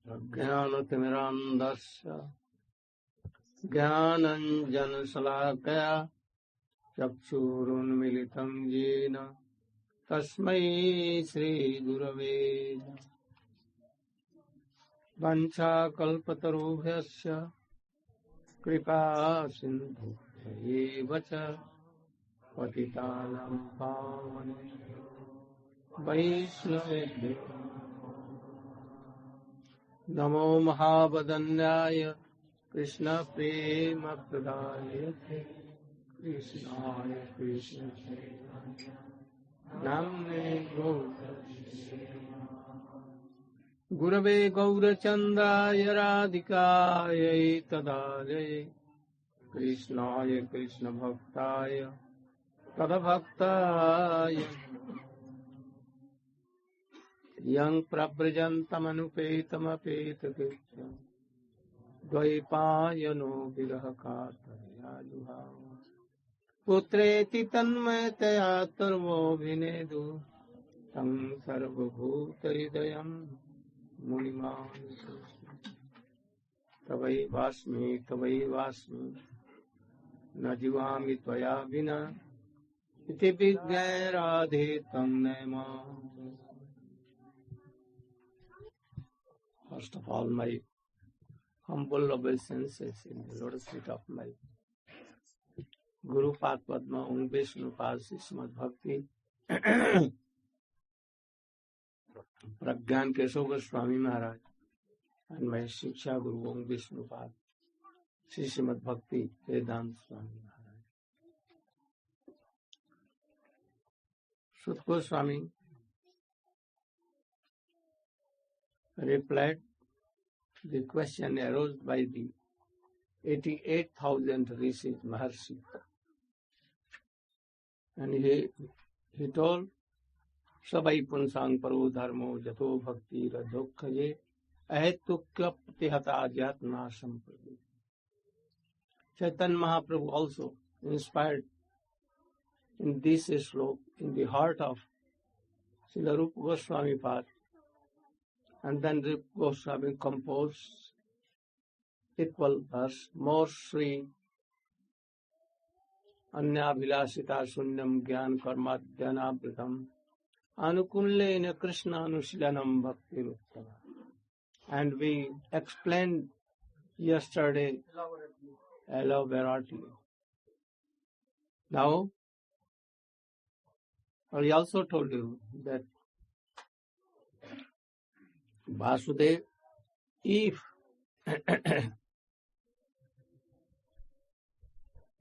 ज्ञानतिमिरान्धस्य ज्ञानाञ्जनशलाकया चक्षुरुन्मीलितं येन तस्मै श्रीगुरवे नमः। वाञ्छाकल्पतरुभ्यश्च कृपा सिन्धुभ्यैव च पतितानां पावनेभ्यो वैष्णवेभ्यो नमो महावदन्याय कृष्णप्रेमप्रदायते कृष्णाय कृष्णचैतन्याय नाम्ने गुरवे गौरचन्द्राय राधिकायै तदालये कृष्णाय कृष्णभक्ताय तद्भक्ताय यं प्रव्रजन्तमनुपेतमपेतकृत्यं द्वैपायनो विरहकातरया जुहाव पुत्रेति तन्मयतया तर्वोऽभिनेदु तं सर्वभूतहृदयं मुनिमानसं तवैवास्मि न जीवामि त्वया विना इति विज्ञाय राधे तं Namami. First of all, my humble obeisances in the lotus feet of my Guru Pad Padma, Om Vishnu Pad Srimad Bhakti Pragyan Keshav Goswami Maharaj, and my Shiksha Guru Om Vishnu Pad Srimad Bhakti Vedanta Swami Maharaj. Sut Goswami replied the question arose by the 88,000 rishis, Maharshi. And he told, Sabai punsang paro dharmo jato bhakti radhokhaye ahetukya pratihata jatna samprati. Chaitanya Mahaprabhu also inspired in this slok in the heart of Srila Rupa Goswami Pad. And then Rupa Goswami composed equal verse, more Sri Anya Vilasita Sunyam Gyan Karmadhyanabritam Anukullena Krishna Anusilanam Bhakti Ruttama. And we explained yesterday elaborately. Now, I also told you that Vasudev, if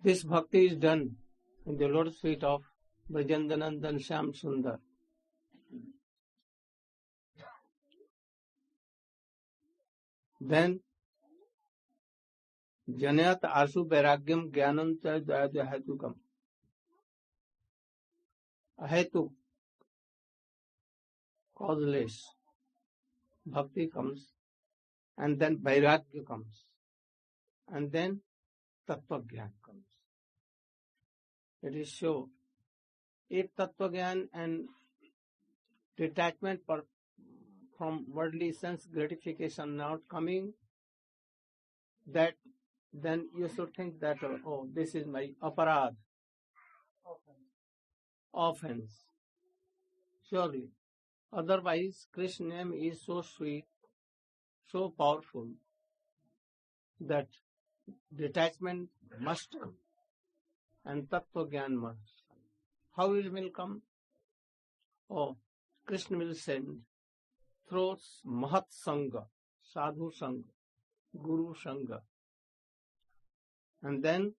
this bhakti is done in the lotus feet of Brajandanandan Shyam Sundar, then Janayat Asu Vairagyam Jnanam Cha Dayadyahetukam. Ahetu, causeless, bhakti comes, and then vairagya comes, and then tattva gyan comes. It is so. If tattva gyan and detachment from worldly sense gratification not coming, that then you should think that, oh, this is my aparad, offense. Surely. Otherwise, Krishna's name is so sweet, so powerful, that detachment must come and tattva gyan must come. How it will come? Oh, Krishna will send through Mahat Sangha, Sadhu Sangha, Guru Sangha. And then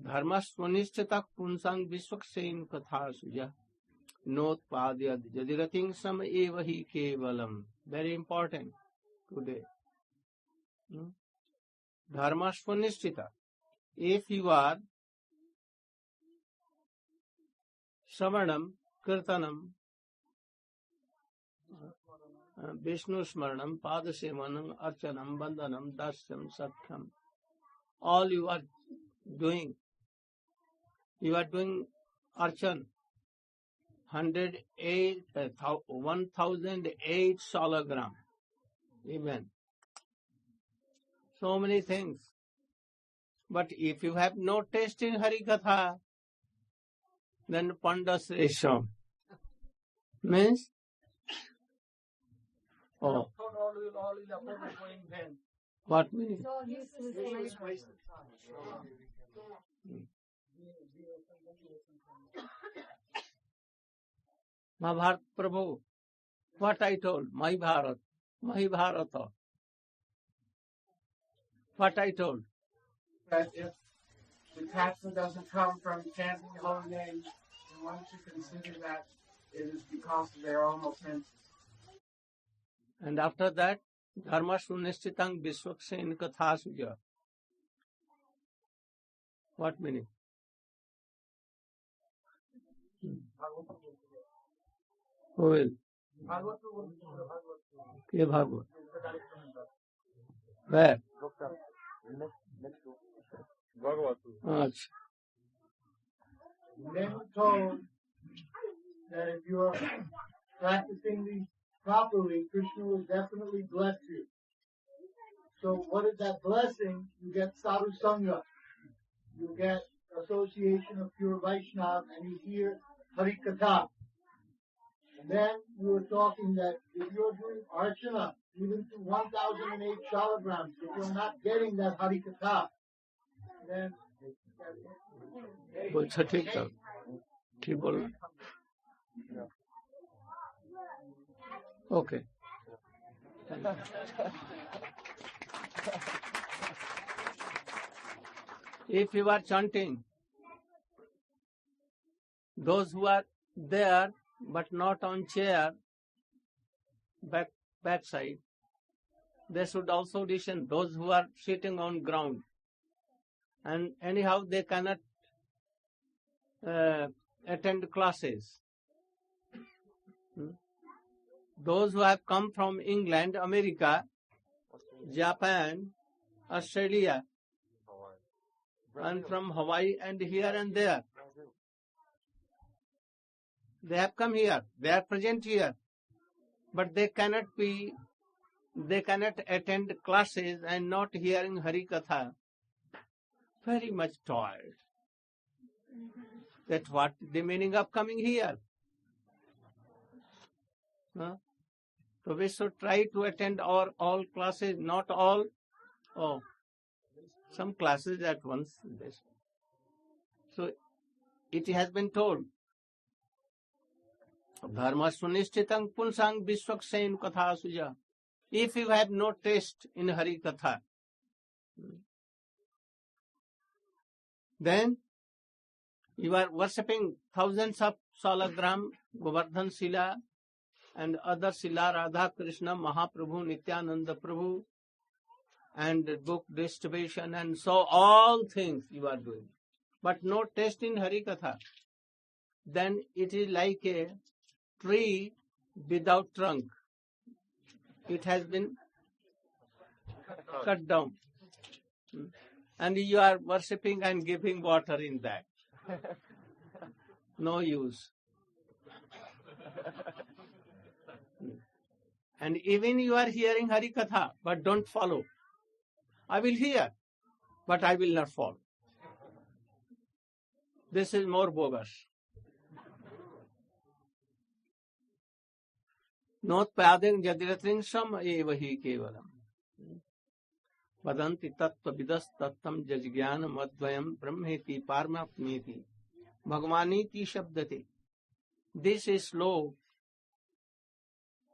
Dharma Swanishtata Punsang Vishwaksein Katha Suja Not Padyad Jadirating Sam Evahi Kevalam. Very important today. Dharma Swanishtita. If you are Savanam, Kirtanam, Vishnu Smaranam, Padasevanam, Archanam, Bandhanam, Dasyam, Satyam, all you are doing Archan, 1008 salagram, even so many things. But if you have no taste in Harikatha, then Pandas Resham means oh. What meaning? Mahabharat Prabhu, what I told, my Bharata. What I told. That if detachment doesn't come from chanting the holy name, then one should consider that it is because of their own offenses. And after that, Dharma Sunistitang Vishwaksen Katha Suja. What meaning? Who will? Ke Bhagavad? Where? Achha. Then we're told that if you are practicing these properly, Krishna will definitely bless you. So what is that blessing? You get sadhu sangha. You get association of pure Vaishnava, and you hear Harikatha. And then we were talking that if you're doing archana, even to 1008 shalagrams, if you're not getting that Harikatha, then बोलता ठीक था ठीक बोल okay. If you are chanting, those who are there but not on chair, backside, they should also listen. Those who are sitting on ground, and anyhow they cannot attend classes. Those who have come from England, America, Japan, Australia, and from Hawaii and here and there, they have come here. They are present here, but they cannot attend classes and not hearing Harikatha. Very much tired. That's what the meaning of coming here. So we should try to attend all classes, not all. Oh, some classes at once. So it has been told, Dharma Sunishthitang Punsang Vishwaksen Katha Suja. If you have no taste in Harikatha, then you are worshipping thousands of Salagram, Govardhan Sila, and other Sila, Radha Krishna, Mahaprabhu, Nityananda Prabhu, and book distribution, and so all things you are doing. But no taste in Harikatha. Then it is like a tree without trunk. It has been cut down. And you are worshipping and giving water in that. No use. And even you are hearing Harikatha, but don't follow. I will hear, but I will not follow. This is more bogus. Notpading jadiratrinsham evahi kevalam. Vadanti tattva vidas tattam jajgyan madvayam brahmeti parmapneti bhagavaniti shabdate. This is slow,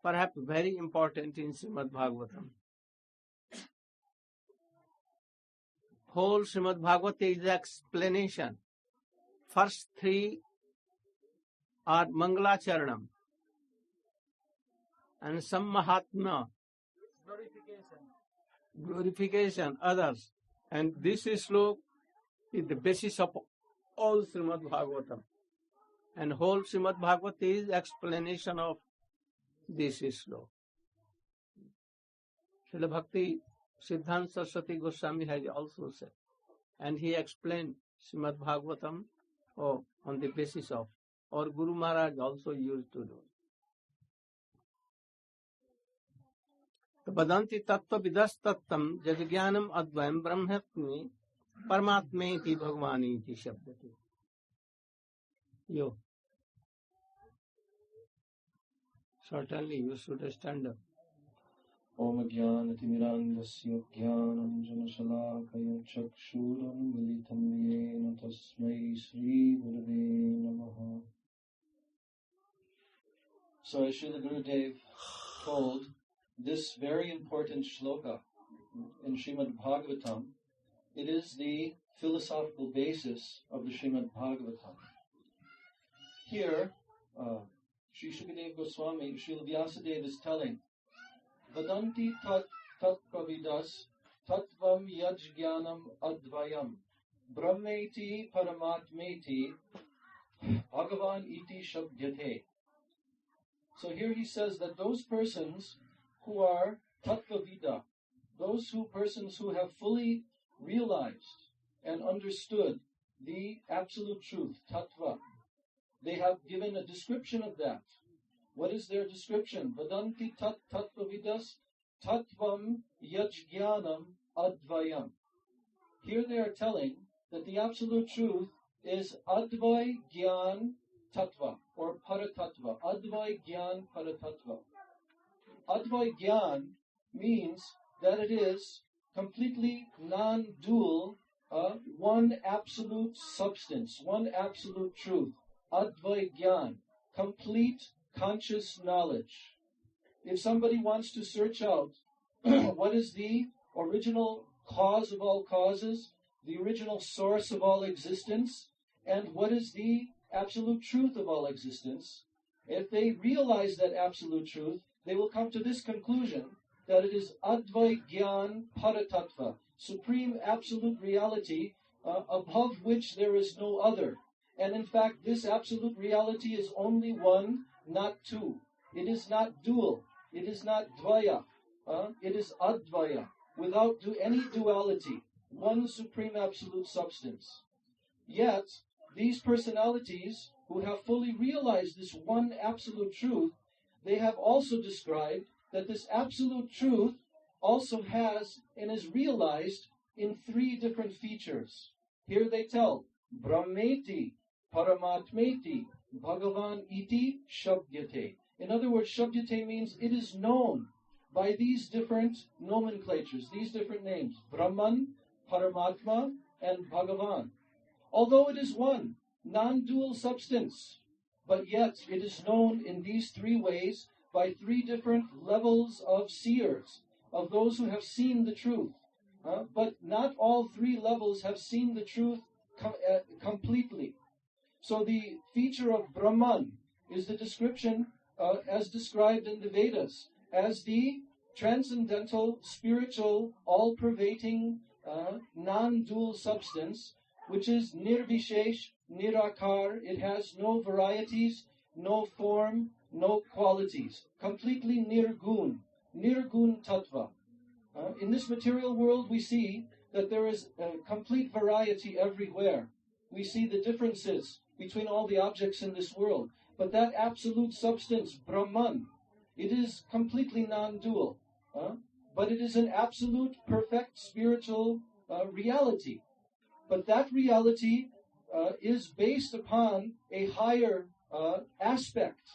perhaps very important in Srimad Bhagavatam. Whole Srimad Bhagavatam is explanation. First three are Mangalacharanam and some Mahatma, glorification, others. And this sloka is the basis of all Srimad Bhagavatam. And whole Srimad Bhagavatam is explanation of this sloka. Srila Bhakti Siddhanta Saraswati Goswami has also said, and he explained Srimad Bhagavatam on the basis of, or Guru Maharaj also used to do. Vadanti tattva vidastattam jajnanam advayam brahmatmi paramatmeti bhagavani shabdati. You. Certainly you should stand up. Om Jnana-timirandhasya Jnananjana-shalakaya Chakshuram Militam Yena Tasmai Sri Gurudeva Namaha. So as Srila Gurudeva told, this very important shloka in Srimad Bhagavatam, it is the philosophical basis of the Srimad Bhagavatam. Here, Sri Shukadeva Goswami, Srila Vyasadeva is telling, Vadanti tat-pravidas tattvam yajnanam advayam brahmeti paramatmeti bhagavan iti shabdyate. So here he says that those persons who are tattvavida, those persons who have fully realized and understood the absolute truth, tattva, they have given a description of that. What is their description? Vadanti tattvavidas tattvam yajnanam advayam. Here they are telling that the absolute truth is advay gyan tattva or paratattva. Advay gyan paratattva. Advay gyan means that it is completely non-dual, one absolute substance, one absolute truth. Advay gyan, complete conscious knowledge. If somebody wants to search out what is the original cause of all causes, the original source of all existence, and what is the absolute truth of all existence, if they realize that absolute truth, they will come to this conclusion that it is Advaya-jnana-paratattva, supreme absolute reality above which there is no other. And in fact, this absolute reality is only one, not two. It is not dual. It is not dvaya. It is advaya, without any duality. One supreme absolute substance. Yet, these personalities who have fully realized this one absolute truth, they have also described that this absolute truth also has and is realized in three different features. Here they tell, Brahmeti, Paramatmeti, Bhagavan iti shabdyate. In other words, shabdyate means it is known by these different nomenclatures, these different names, Brahman, Paramatma, and Bhagavan. Although it is one, non-dual substance, but yet it is known in these three ways by three different levels of seers, of those who have seen the truth. But not all three levels have seen the truth completely. So the feature of Brahman is the description as described in the Vedas as the transcendental, spiritual, all-pervading, non-dual substance, which is nirvishesh, nirakar. It has no varieties, no form, no qualities. Completely nirgun, nirgun tattva. In this material world, we see that there is complete variety everywhere. We see the differences between all the objects in this world. But that absolute substance, Brahman, it is completely non-dual. But it is an absolute, perfect spiritual reality. But that reality is based upon a higher aspect.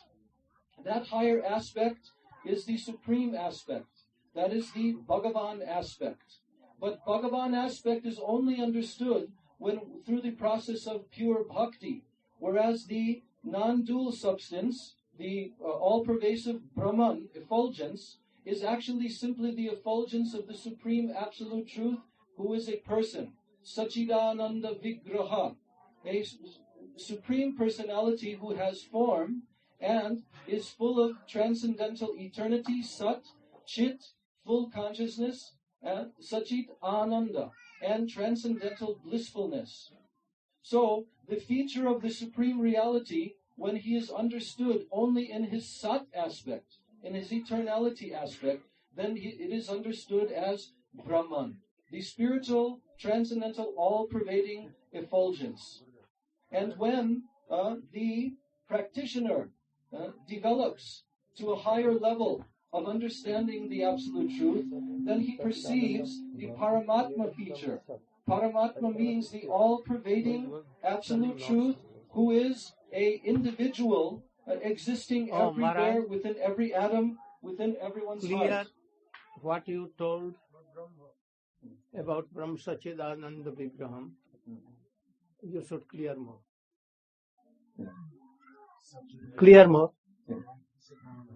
That higher aspect is the supreme aspect. That is the Bhagavan aspect. But Bhagavan aspect is only understood when through the process of pure bhakti, whereas the non-dual substance, the all-pervasive Brahman, effulgence, is actually simply the effulgence of the supreme absolute truth, who is a person, Sachidananda Vigraha, a supreme personality who has form and is full of transcendental eternity, Sat, Chit, full consciousness, Sachit Ananda, and transcendental blissfulness. So, the feature of the supreme reality, when he is understood only in his Sat aspect, in his eternality aspect, then it is understood as Brahman, the spiritual, transcendental, all-pervading effulgence. And when the practitioner develops to a higher level of understanding the Absolute Truth, then he perceives the Paramatma feature. Paramatma means the all-pervading Absolute Truth, who is a individual existing everywhere, within every atom, within everyone's heart. What you told about Brahm Sachidananda Vigraham, you should clear more. Clear more.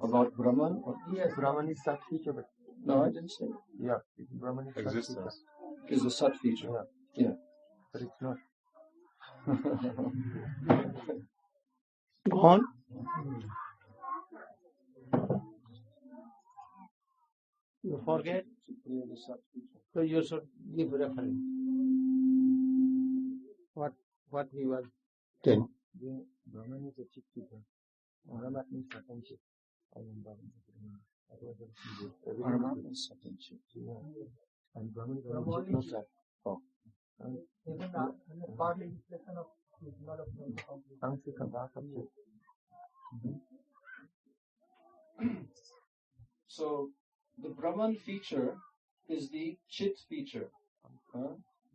About Brahman? Yes. Brahman is Sat feature, but No, I didn't say. yeah, Brahman is Sat feature. Existence. Is a Sat feature. Yeah. But it's not. Go on. You forget, so you should give reference. What he was telling. Brahman is a chick feature. Paramatma is Satan chick. Paramatma is Satan chick. And Brahman is a chick, not Sat. Oh. Partly reflection of not of So, the Brahman feature is the Chit feature.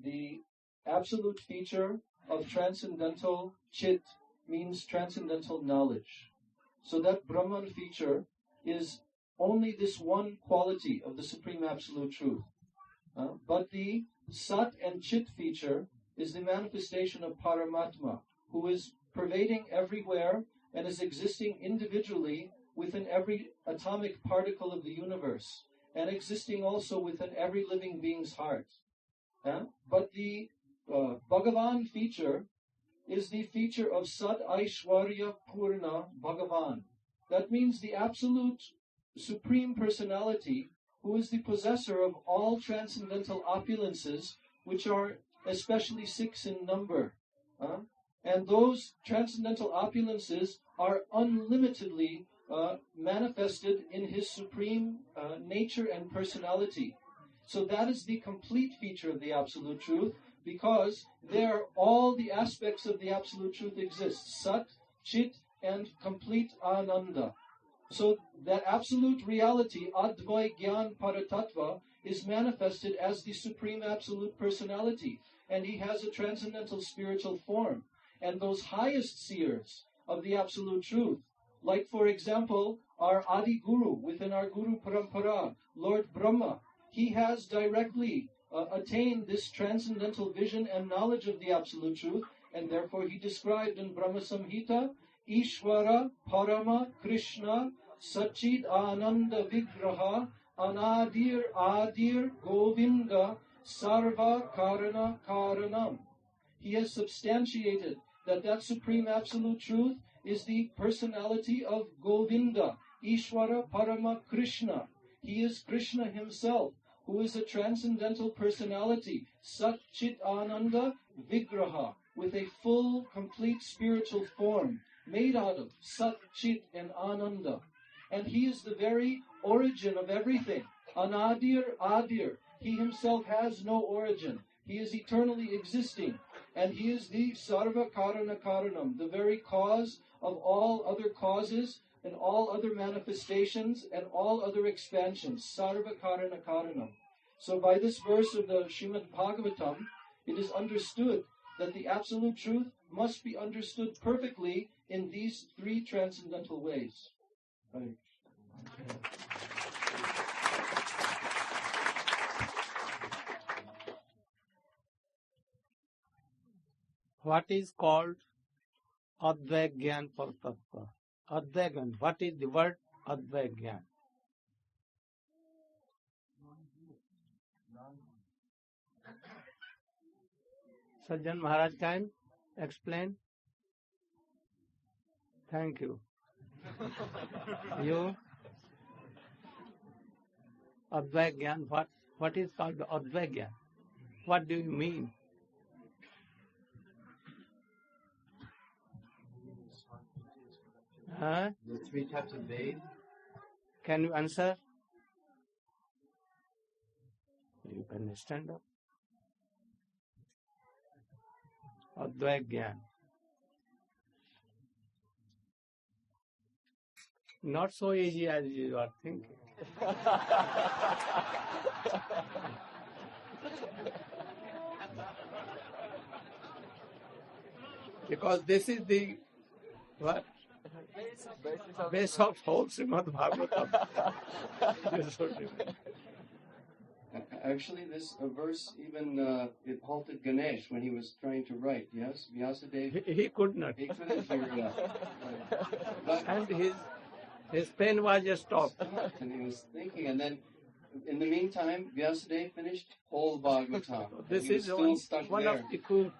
The absolute feature of transcendental Chit means transcendental knowledge. So that Brahman feature is only this one quality of the Supreme Absolute Truth. But the Sat and Chit feature is the manifestation of Paramatma, who is pervading everywhere and is existing individually within every atomic particle of the universe, and existing also within every living being's heart. But the Bhagavan feature is the feature of Sat Aishwarya Purna Bhagavan. That means the absolute Supreme Personality, who is the possessor of all transcendental opulences, which are especially 6 in number. And those transcendental opulences are unlimitedly manifested in his supreme nature and personality. So that is the complete feature of the Absolute Truth, because there all the aspects of the Absolute Truth exist. Sat, Chit, and complete Ananda. So that absolute reality, Advaya-jnana-paratattva, is manifested as the Supreme Absolute Personality, and he has a transcendental spiritual form. And those highest seers of the Absolute Truth, like for example, our Adi Guru within our Guru Parampara, Lord Brahma, he has directly attained this transcendental vision and knowledge of the Absolute Truth, and therefore he described in Brahma Samhita, Ishvara Parama Krishna Sachid Ananda Vigraha Anadir Adir Govinda Sarva Karana Karanam. He has substantiated that Supreme Absolute Truth is the personality of Govinda, Ishvara Parama Krishna. He is Krishna himself, who is a transcendental personality, Sat Chit Ananda Vigraha, with a full, complete spiritual form, made out of Sat, Chit, and Ananda. And he is the very origin of everything. Anadir, Adir. He himself has no origin. He is eternally existing. And he is the Sarva Karana Karanam, the very cause of all other causes and all other manifestations and all other expansions. Sarva Karana Karanam. So by this verse of the Srimad Bhagavatam, it is understood that the Absolute Truth must be understood perfectly in these 3 transcendental ways. What is called Advaya-jnana-paratattva? Advaya-jnana. What is the word Advaya-jnana? Sajjan Maharaj, can explain? Thank you. You? Advaya-jnana. What is called Advaya-jnana? What do you mean? The 3 types of Ved. Can you answer? You can stand up. Advaya-jnana. Not so easy as you are thinking. Because this is the what? Base of whole Srimad Bhagavatam. This is what it is. Actually, this verse even it halted Ganesh when he was trying to write. Yes, Vyasadeva. He could not. He couldn't figure it out. But, And his pen was stopped. and he was thinking, and then in the meantime, Vyasadeva finished whole Bhagavatam. This He was is still stuck one there. of the Kut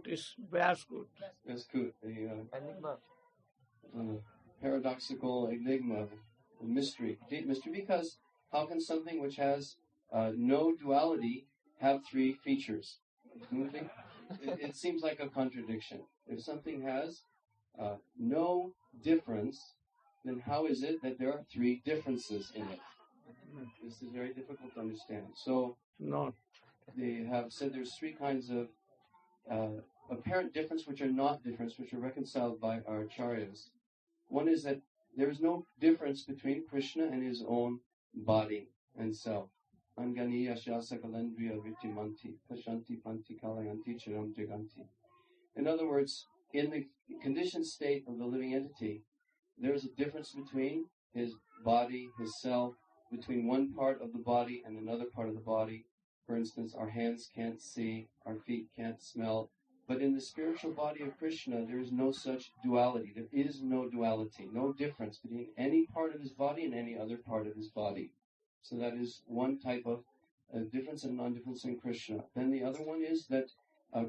is Vyas-kut. That's good. The Enigma. paradoxical enigma, the mystery, deep mystery. Because how can something which has no duality have three features? It seems like a contradiction. If something has no difference, then how is it that there are three differences in it? This is very difficult to understand. So No. they have said there's three kinds of apparent difference which are not difference, which are reconciled by our acharyas. One is that there is no difference between Krishna and his own body and self. Angani yashasa kalandriya vitimanti, pashanti panti kalayanti chiram jiganti. In other words, in the conditioned state of the living entity, there is a difference between his body, his self, between one part of the body and another part of the body. For instance, our hands can't see, our feet can't smell. But in the spiritual body of Krishna, there is no such duality. There is no duality, no difference between any part of his body and any other part of his body. So that is one type of difference and non-difference in Krishna. Then the other one is that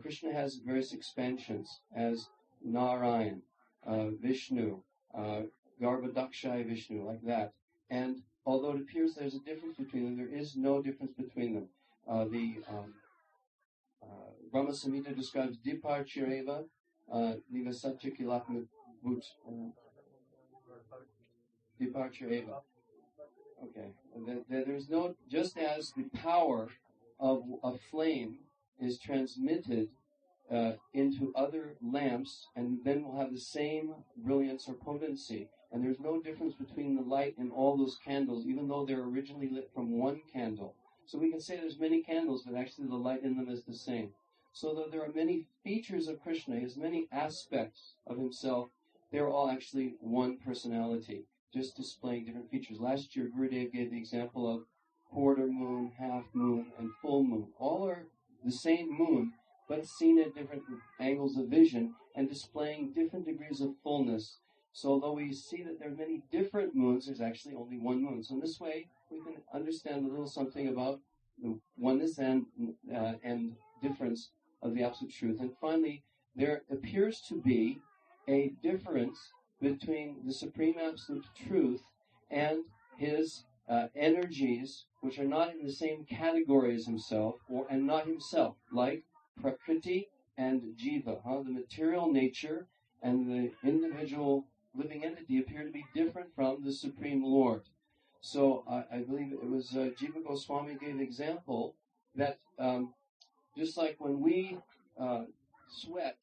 Krishna has various expansions as Narayan, Vishnu, Garbhodakshaya Vishnu, like that. And although it appears there's a difference between them, there is no difference between them. Brahma Samhita describes Diparchireva, Nivasatya Kilapna Bhut. Diparchireva. Okay. There's no, just as the power of a flame is transmitted into other lamps and then will have the same brilliance or potency. And there's no difference between the light in all those candles, even though they're originally lit from one candle. So we can say there's many candles, but actually the light in them is the same. So though there are many features of Krishna, he has many aspects of himself, they're all actually one personality, just displaying different features. Last year, Gurudeva gave the example of quarter moon, half moon, and full moon. All are the same moon, but seen at different angles of vision and displaying different degrees of fullness. So although we see that there are many different moons, there's actually only one moon. So in this way, we can understand a little something about the oneness and difference of the Absolute Truth. And finally, there appears to be a difference between the Supreme Absolute Truth and his energies, which are not in the same category as himself, and not himself, like Prakriti and Jiva. The material nature and the individual living entity appear to be different from the Supreme Lord. So I believe it was Jiva Goswami gave an example that just like when we sweat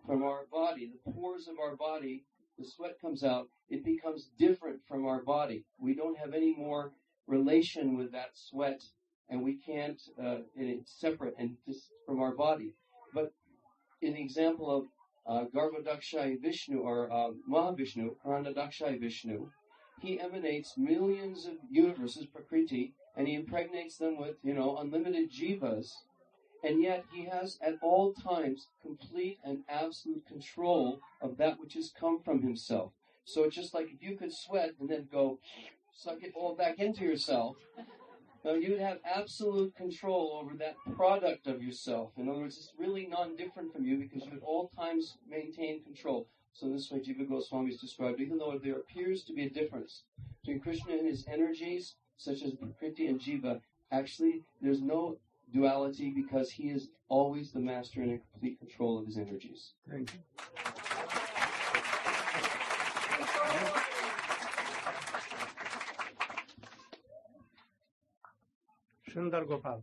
from our body, the pores of our body, the sweat comes out, it becomes different from our body. We don't have any more relation with that sweat, and we can't, it's separate and just from our body. But in the example of Garbhodakshaya Vishnu, or Mahavishnu, Karanadakshaya Vishnu, he emanates millions of universes, Prakriti, and he impregnates them with, unlimited jivas, and yet he has at all times complete and absolute control of that which has come from himself. So it's just like if you could sweat and then go suck it all back into yourself, you would have absolute control over that product of yourself. In other words, it's really non-different from you because you at all times maintain control. So this way Jiva Goswami is described, even though there appears to be a difference between Krishna and his energies, such as Prakriti and Jiva, actually there's no duality because he is always the master and in complete control of his energies. Thank you. Sundar Gopal.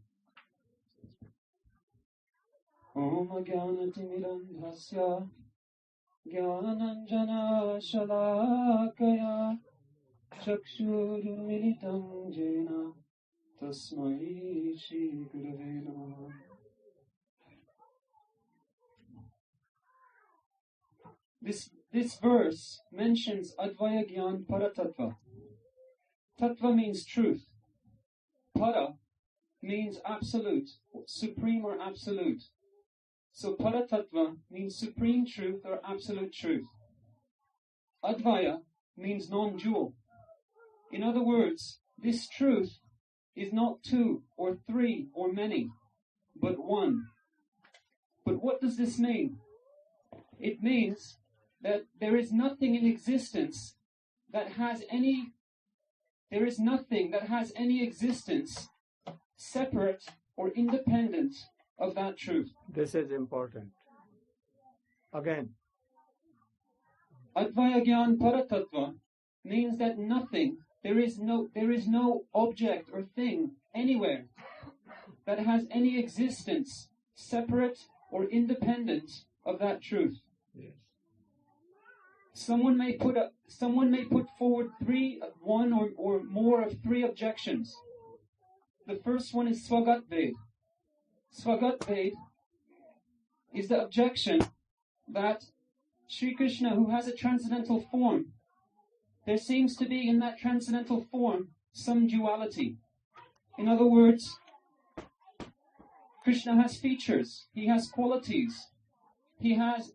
Om Jnana-timirandhasya Jnananjana Shalakaya Chakshurmilitam jena tasmai Shri Gurave Namaha. This verse mentions Advaya-jnana-paratattva. Tattva means truth. Para means absolute, supreme or absolute. So paratattva means supreme truth or absolute truth. Advaya means non-dual. In other words, this truth is not two or three or many, but one. But what does this mean? It means that there is nothing in existence that has any existence separate or independent of that truth. This is important. Again, Advaya-jnana-paratattva means that nothing, there is no object or thing anywhere that has any existence separate or independent of that truth. yes. Someone may put forward one or more of three objections. The first one is Swagat-ved. Swagat-ved is the objection that Sri Krishna, who has a transcendental form, there seems to be in that transcendental form some duality. In other words, Krishna has features, he has qualities, he has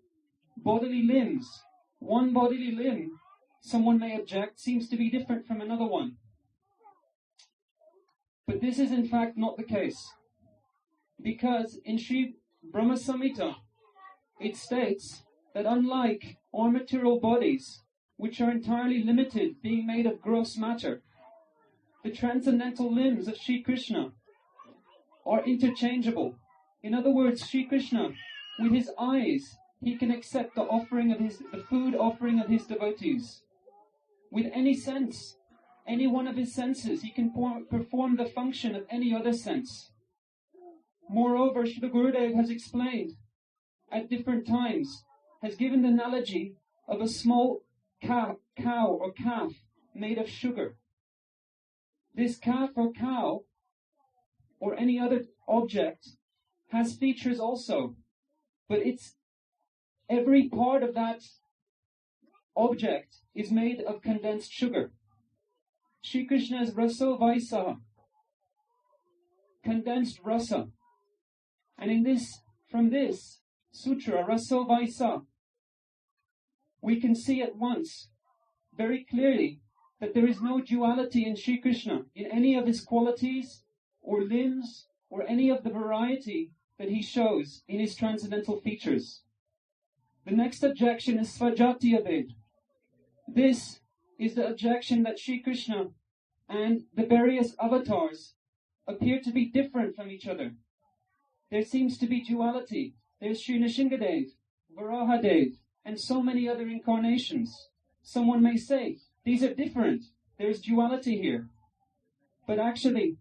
bodily limbs. One bodily limb, someone may object, seems to be different from another one. But this is in fact not the case. Because in Sri Brahma Samhita, it states that unlike our material bodies, which are entirely limited, being made of gross matter, the transcendental limbs of Sri Krishna are interchangeable. In other words, Sri Krishna, with his eyes, he can accept the food offering of his devotees. With any sense, any one of his senses, he can perform the function of any other sense. Moreover, Srila Gurudeva has explained at different times, has given the analogy of a small cow or calf made of sugar. This calf or cow, or any other object, has features also, but every part of that object is made of condensed sugar. Sri Krishna's Raso Vaisa, condensed rasa. And from this sutra, Raso Vaisa, we can see at once, very clearly, that there is no duality in Sri Krishna, in any of his qualities, or limbs, or any of the variety that he shows in his transcendental features. The next objection is Svajatiya-ved. This is the objection that Sri Krishna and the various avatars appear to be different from each other. There seems to be duality. There's Sri Nrsimhadev, Varahadev, and so many other incarnations. Someone may say, these are different. There's duality here. But actually,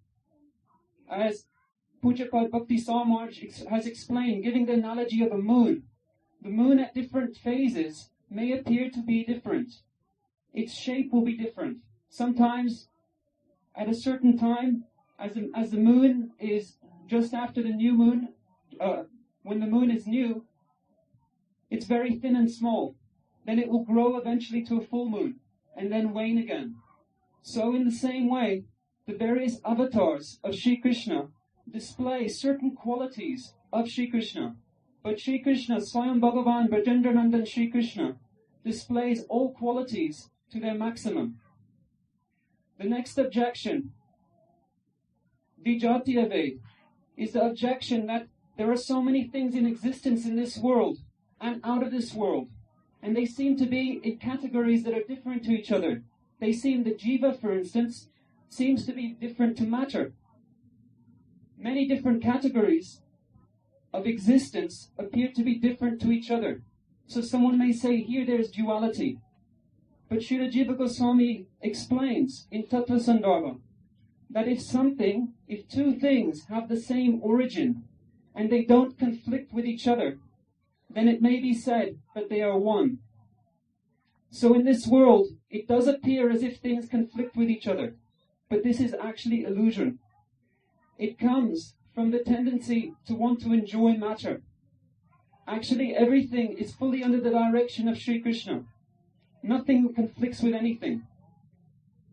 as Pujapad Bhakti Samaraj has explained, giving the analogy of a moon, the moon at different phases may appear to be different. Its shape will be different. Sometimes, at a certain time, as the moon is just after the new moon, when the moon is new, it's very thin and small. Then it will grow eventually to a full moon, and then wane again. So in the same way, the various avatars of Sri Krishna display certain qualities of Sri Krishna. But Sri Krishna, Swayam Bhagavan Brajendranandan Sri Krishna, displays all qualities to their maximum. The next objection, Vijatiya-ved, is the objection that there are so many things in existence in this world and out of this world, and they seem to be in categories that are different to each other. The jiva, for instance, seems to be different to matter. Many different categories of existence appear to be different to each other. So someone may say, here there's duality. But Srila Jiva Goswami explains in Tattva Sandarbha that if two things have the same origin and they don't conflict with each other, then it may be said that they are one. So in this world, it does appear as if things conflict with each other, but this is actually illusion. It comes from the tendency to want to enjoy matter. Actually, everything is fully under the direction of Sri Krishna. Nothing conflicts with anything.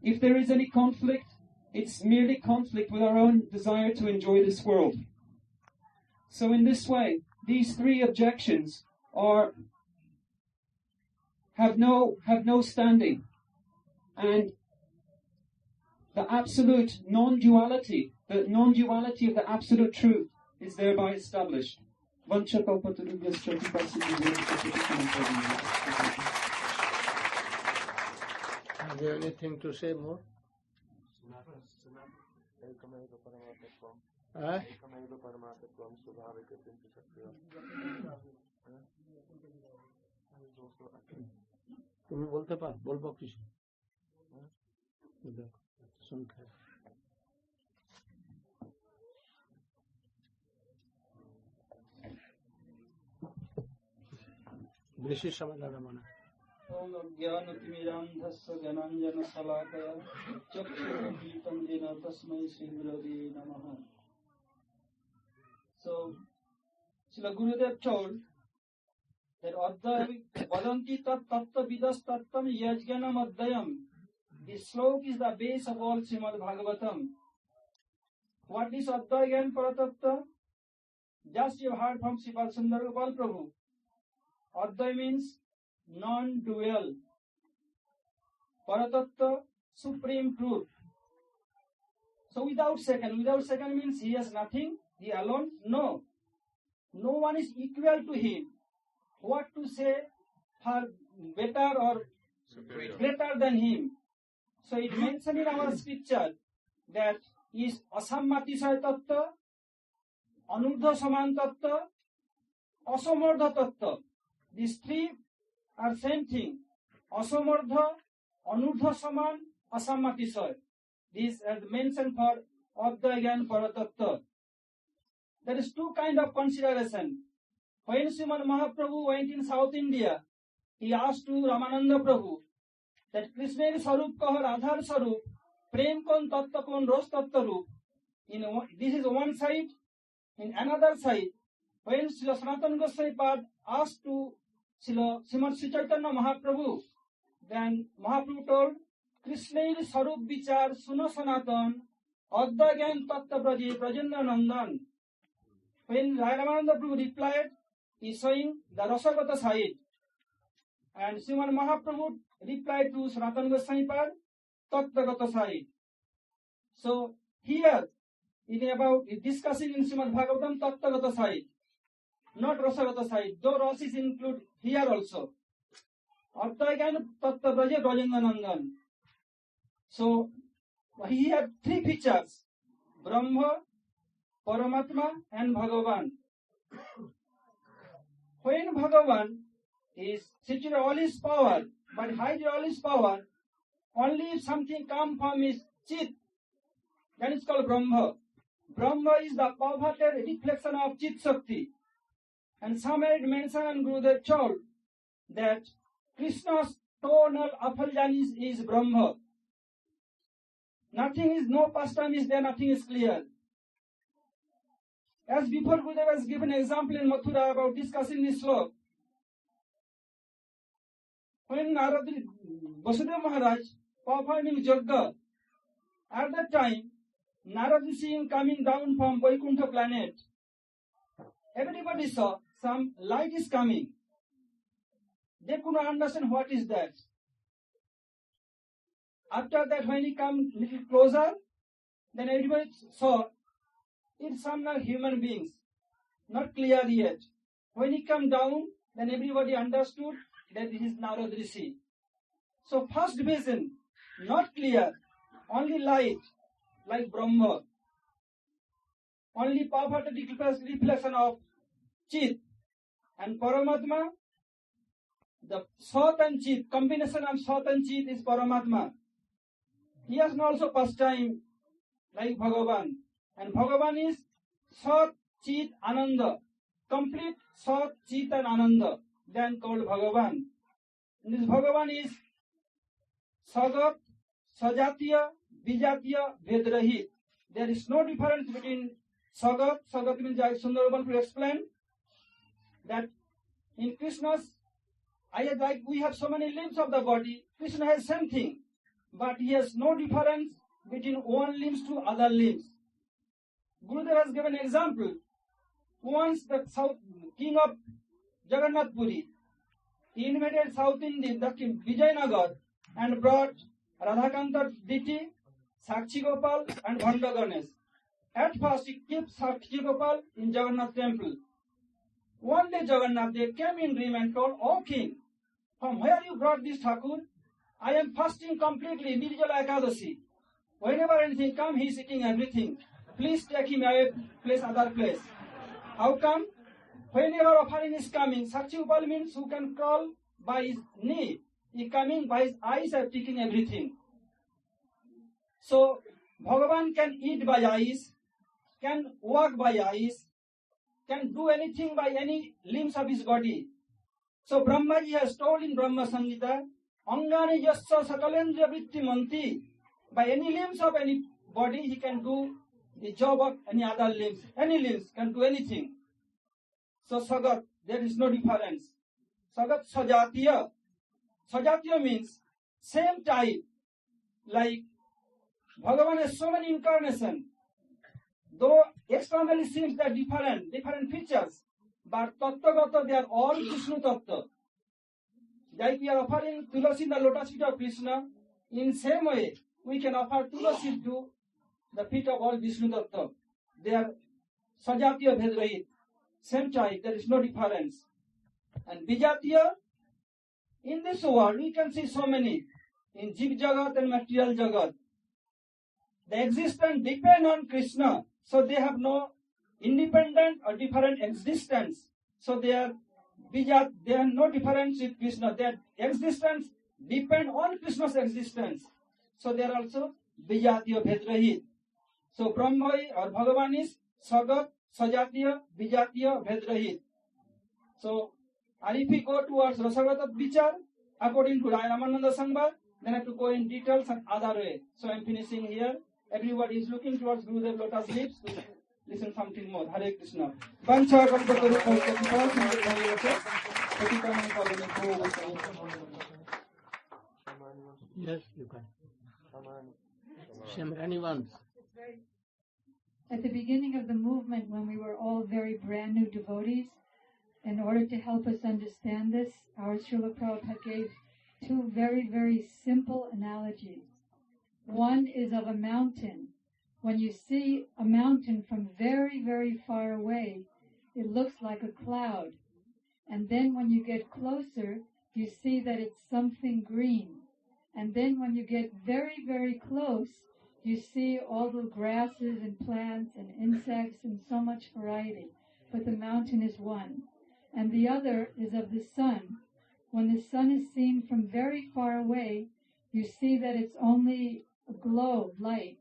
If there is any conflict, it's merely conflict with our own desire to enjoy this world. So in this way, these three objections have no standing. And the absolute non-duality, the non-duality of the absolute truth is thereby established. Is there anything to say more? তুমি বলতে পার বলবো কিছু শুনতে বেশি সময় লাগা মানে ओम ज्ञानतिमिरान्धस्य ज्ञानाञ्जनशलाकया चक्षुरुन्मीलितं येन तस्मै श्रीगुरवे नमः. So, Srila Gurudeva told that Advaya vadanti tat tattva vidas tattam yajganam advayam. This slok is the base of all Srimad Bhagavatam. What is Advaya-jnana-paratattva? Just you heard from Sripad Sundar Gopal Prabhu. Advaya means non-dual. Paratattva, supreme truth. So without second means he has nothing, he alone, no. No one is equal to him. What to say for better or greater than him? So it mentioned in our scripture that is asammatisaya tattva, anurdha saman tattva, asamardha tattva. These three are same thing. Asamardha, anurdha saman, asammatisaya. These are mentioned for Advaya-jnana-paratattva. There is two kind of consideration. When Srimad Mahaprabhu went in South India, he asked to Ramananda Prabhu that Krishna Sarup kaha Radhar Sarup, Prem kon tattva kon Ros tattva rup. This is one side. In another side, when Srila Sanatana Goswami Pad asked to Srimad Sri Chaitanya Mahaprabhu, then Mahaprabhu told, Krishna Sarup Vichar Suno Sanatan Advaya-jnana-paratattva Braje Brajendra Nandan. When Ramananda Prabhu replied, he is showing the Rasagata side. And Srimad Mahaprabhu replied to Sanatana Goswami Pad, Tattvagata side. So here, discussing in Srimad Bhagavatam, Tattvagata side, not Rasagata side, though Ras is included here also. Advaya-jnana-paratattva Braje Brajendra Nandan. So he had three features: Brahma, Paramatma and Bhagavan. When Bhagavan is situated all his power, but hides all his power, only if something comes from his chit, then it's called Brahma. Brahma is the perverted reflection of Chit Shakti. And somewhere it mentioned and Gurudev told that Krishna's tonal Afaljan is Brahma. Nothing is, no pastime is there, nothing is clear. As before, Gurudeva has given an example in Mathura about discussing this slok. When Vasudeva Maharaj performing Yajna, at that time, Narad Rishi coming down from Vaikuntha planet. Everybody saw some light is coming. They could not understand what is that. After that, when he came little closer, then everybody saw it's some like human beings, not clear yet. When he came down, then everybody understood that this is Narad Rishi. So first vision, not clear, only light, like Brahma. Only perverted reflection of Chit. And Paramatma, the Sat and Chit, combination of Sat and Chit is Paramatma. He has also pastime like Bhagavan. And Bhagavan is Sat, Chit, Ananda. Complete Sat, Chit and Ananda. Then called Bhagavan. This Bhagavan is Sagat, Sajatiya, Vijatiya, Vedrahit. There is no difference between Sagat. Sagat means Sundarabal will explain that in Krishna's, like we have so many limbs of the body, Krishna has same thing, but he has no difference between one limbs to other limbs. Gurudeva has given an example. Once the king of Jagannath Puri, he invaded South India, the king Vijayanagar, and brought Radhakanta Diti, Sakshi Gopal, and Bhanda Ganesh. At first, he kept Sakshi Gopal in Jagannath temple. One day, Jagannath Dev came in dream and told, "O king, from where you brought this Thakur? I am fasting completely, Nirjala Ekadashi. Whenever anything comes, he is eating everything. Please take him away, place other place." How come? Whenever offering is coming, Sakshi Gopal means who can crawl by his knee. He coming by his eyes are taking everything. So, Bhagavan can eat by eyes, can walk by eyes, can do anything by any limbs of his body. So, Brahmaji has told in Brahma Samhita, Angani yasya sakalendriya vritti manti. By any limbs of any body, he can do the job of any other limbs. Any limbs can do anything. So, Sagat, there is no difference. Sagat Sajatiya. Sajatiya means same type. Like Bhagavan has so many incarnations. Though externally seems that different features, but Tattvagata, they are all Vishnu Tattva. Like we are offering Tulasi in the lotus feet of Krishna, in same way, we can offer Tulasi to the feet of all Vishnu Tattva. They are Sajatiya Bhedrahit. Same type, there is no difference. And Vijatiya, in this world, we can see so many. In Jiv Jagat and material Jagat. The existence depend on Krishna. So they have no independent or different existence. So they are no difference with Krishna. Their existence depend on Krishna's existence. So they are also Vijatiya Bhedrahit. So Brahma or Bhagavan is Sagat, Sajatiya, Vijatiya, Bhedrahit. So, and if we go towards Rasagata Vichar, according to Ramananda Sangha, then I have to go in details and other way. So I am finishing here. Everybody is looking towards Gurudev Lotus lips to listen something more. Hare Krishna. Yes, you can. Shamrani wants. At the beginning of the movement, when we were all very brand new devotees, in order to help us understand this, our Srila Prabhupada gave two very, very simple analogies. One is of a mountain. When you see a mountain from very, very far away, it looks like a cloud. And then when you get closer, you see that it's something green. And then when you get very, very close, you see all the grasses and plants and insects and so much variety. But the mountain is one. And the other is of the sun. When the sun is seen from very far away, you see that it's only a glow, light.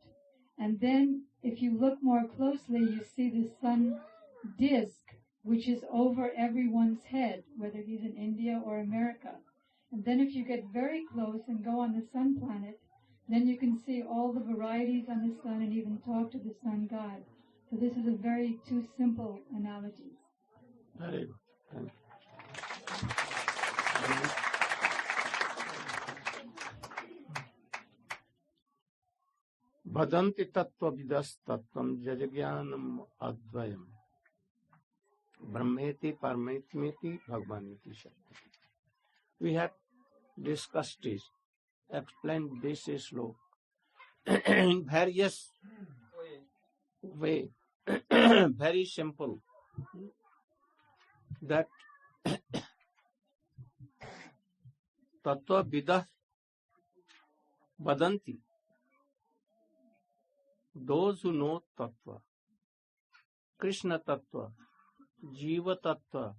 And then if you look more closely, you see the sun disk, which is over everyone's head, whether he's in India or America. And then if you get very close and go on the sun planet, then you can see all the varieties on the sun and even talk to the sun god. So this is a very two simple analogies. Very good. Thank you. Vadanti tattva vidas tattvam jajagyanam advayam brahmeti paramatmeti bhagavaniti shakti. We have discussed this, explained this sloka in various way, very simple, that tattva vidas vadanti. Those who know tattva, Krishna tattva, Jiva tattva,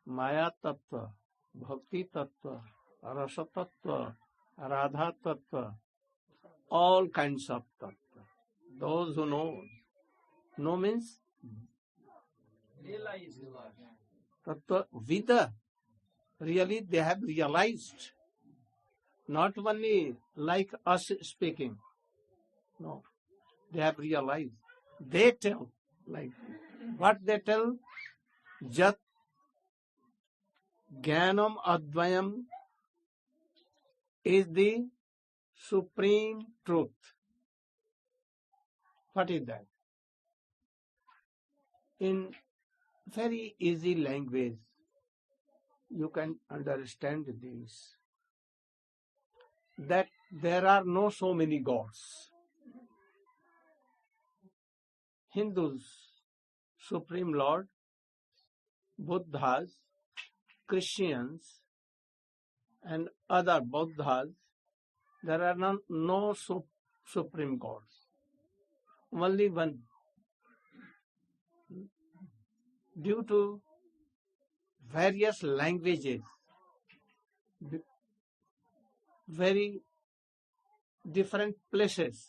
Maya tattva, Bhakti tattva, Rasa tattva, Radha tattva, all kinds of tattva. Those who know means Realize. tattva vida. Really, they have realized not only like us speaking. No, they have realized. They tell, like, what they tell? Jat Jnanam Advayam is the supreme truth. What is that? In very easy language, you can understand this. That there are no so many gods. Hindus, Supreme Lord, Buddhas, Christians, and other Buddhas, there are no supreme gods. Only one. Due to various languages, very different places,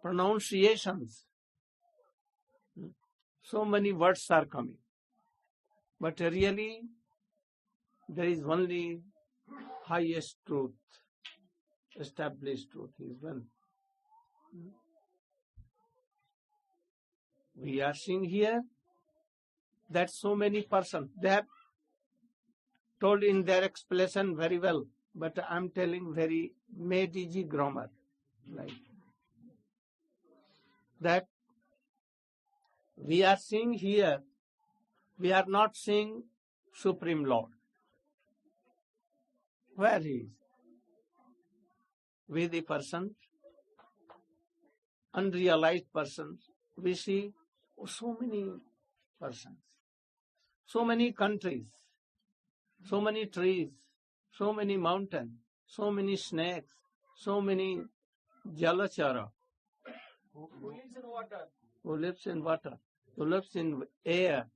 pronunciations, so many words are coming. But really, there is only highest truth, established truth is one. We are seeing here that so many persons, they have told in their explanation very well, but I am telling very made easy grammar, like that we are seeing here, we are not seeing Supreme Lord. Where he is? With the persons, unrealized persons, we see so many persons, so many countries, so many trees, so many mountains, so many snakes, so many jalachara Who lives in water? who lives in water, who lives in air,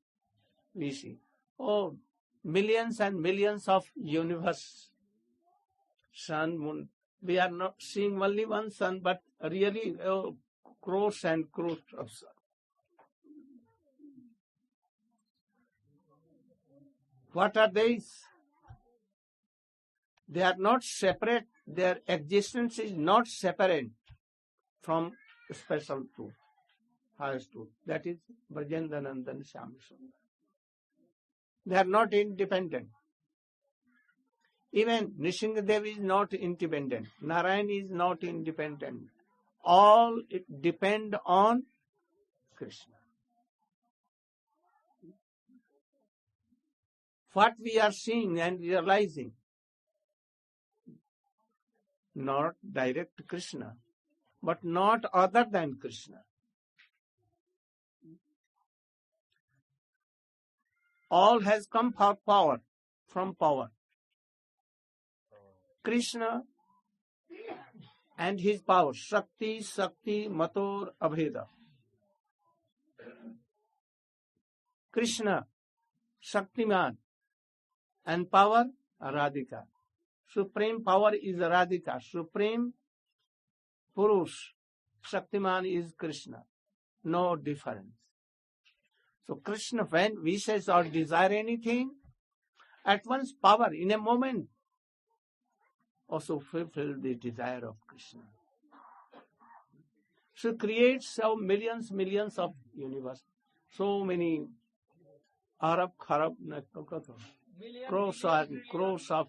we see. Oh, millions and millions of universe, sun, moon. We are not seeing only one sun, but really crores and crores of sun. What are these? They are not separate. Their existence is not separate from special truth, highest truth. That is Brajendanandan Shyamsundar. They are not independent. Even Nrsingadev is not independent. Narayan is not independent. All depend on Krishna. What we are seeing and realizing, not direct Krishna, but not other than Krishna. All has come from power. Krishna and his power, Shakti, Mator, Abheda. Krishna, Shaktiman, and power, Radhika. Supreme power is Radhika. Supreme Purush, Shaktiman is Krishna. No difference. So Krishna, when wishes or desire anything, at once power, in a moment, also fulfill the desire of Krishna. So creates so millions of universe. So many Arab, crores of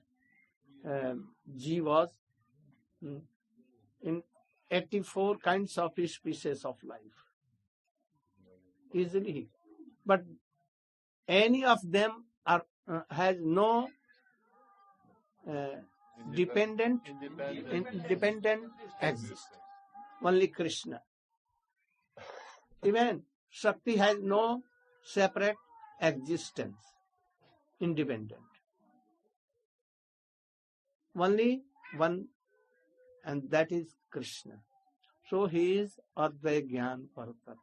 jivas in 84 kinds of species of life. Easily. But any of them has no independent existence. Only Krishna. Even Shakti has no separate existence, independent. Only one, and that is Krishna. So he is Advaya-jnana-paratattva.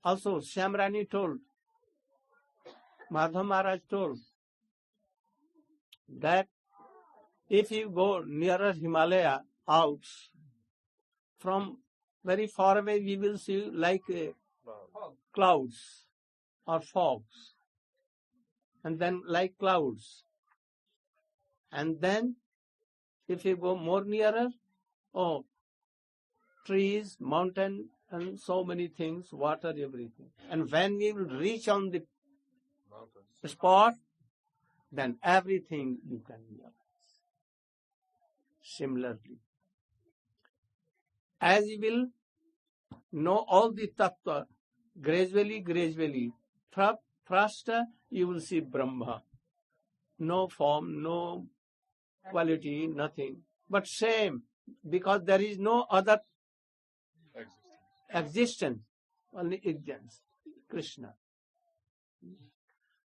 Also, Shyamrani told, Madhav Maharaj told, that if you go nearer Himalaya Alps, from very far away we will see like clouds or fogs, and then like clouds. And then, if you go more nearer, oh, trees, mountain, and so many things, water, everything. And when we will reach on the spot, then everything you can realize. Similarly, as you will know all the tattva, gradually, first you will see Brahma. No form, no quality, nothing. But same, because there is no other existence, only existence, Krishna.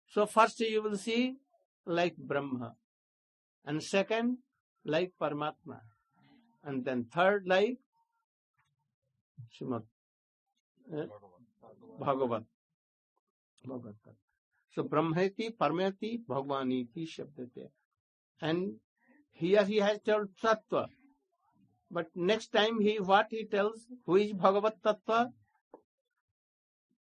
So first you will see like Brahma, and second like Paramatma, and then third like Srimad Bhagavat. So Brahmeti, Paramati, Bhagavaniti Shabdate. And here he has told Tattva. But next time what he tells, who is Bhagavat Tattva?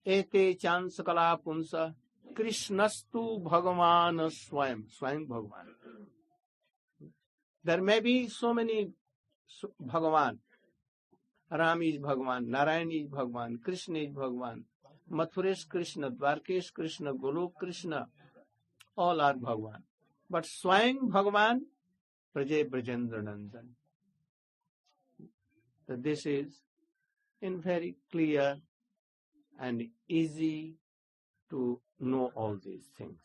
Ete chan sakala punsa Krishnastu Bhagavan Swayam Bhagavan. There may be so many Bhagavan. Ram is Bhagavan, Narayan is Bhagavan, Krishna is Bhagavan, Mathuresh Krishna, Dwarkesh Krishna, Golok Krishna, all are Bhagavan. But Swayam Bhagavan, Praje Brajendra Nandan. So this is in very clear and easy to know all these things.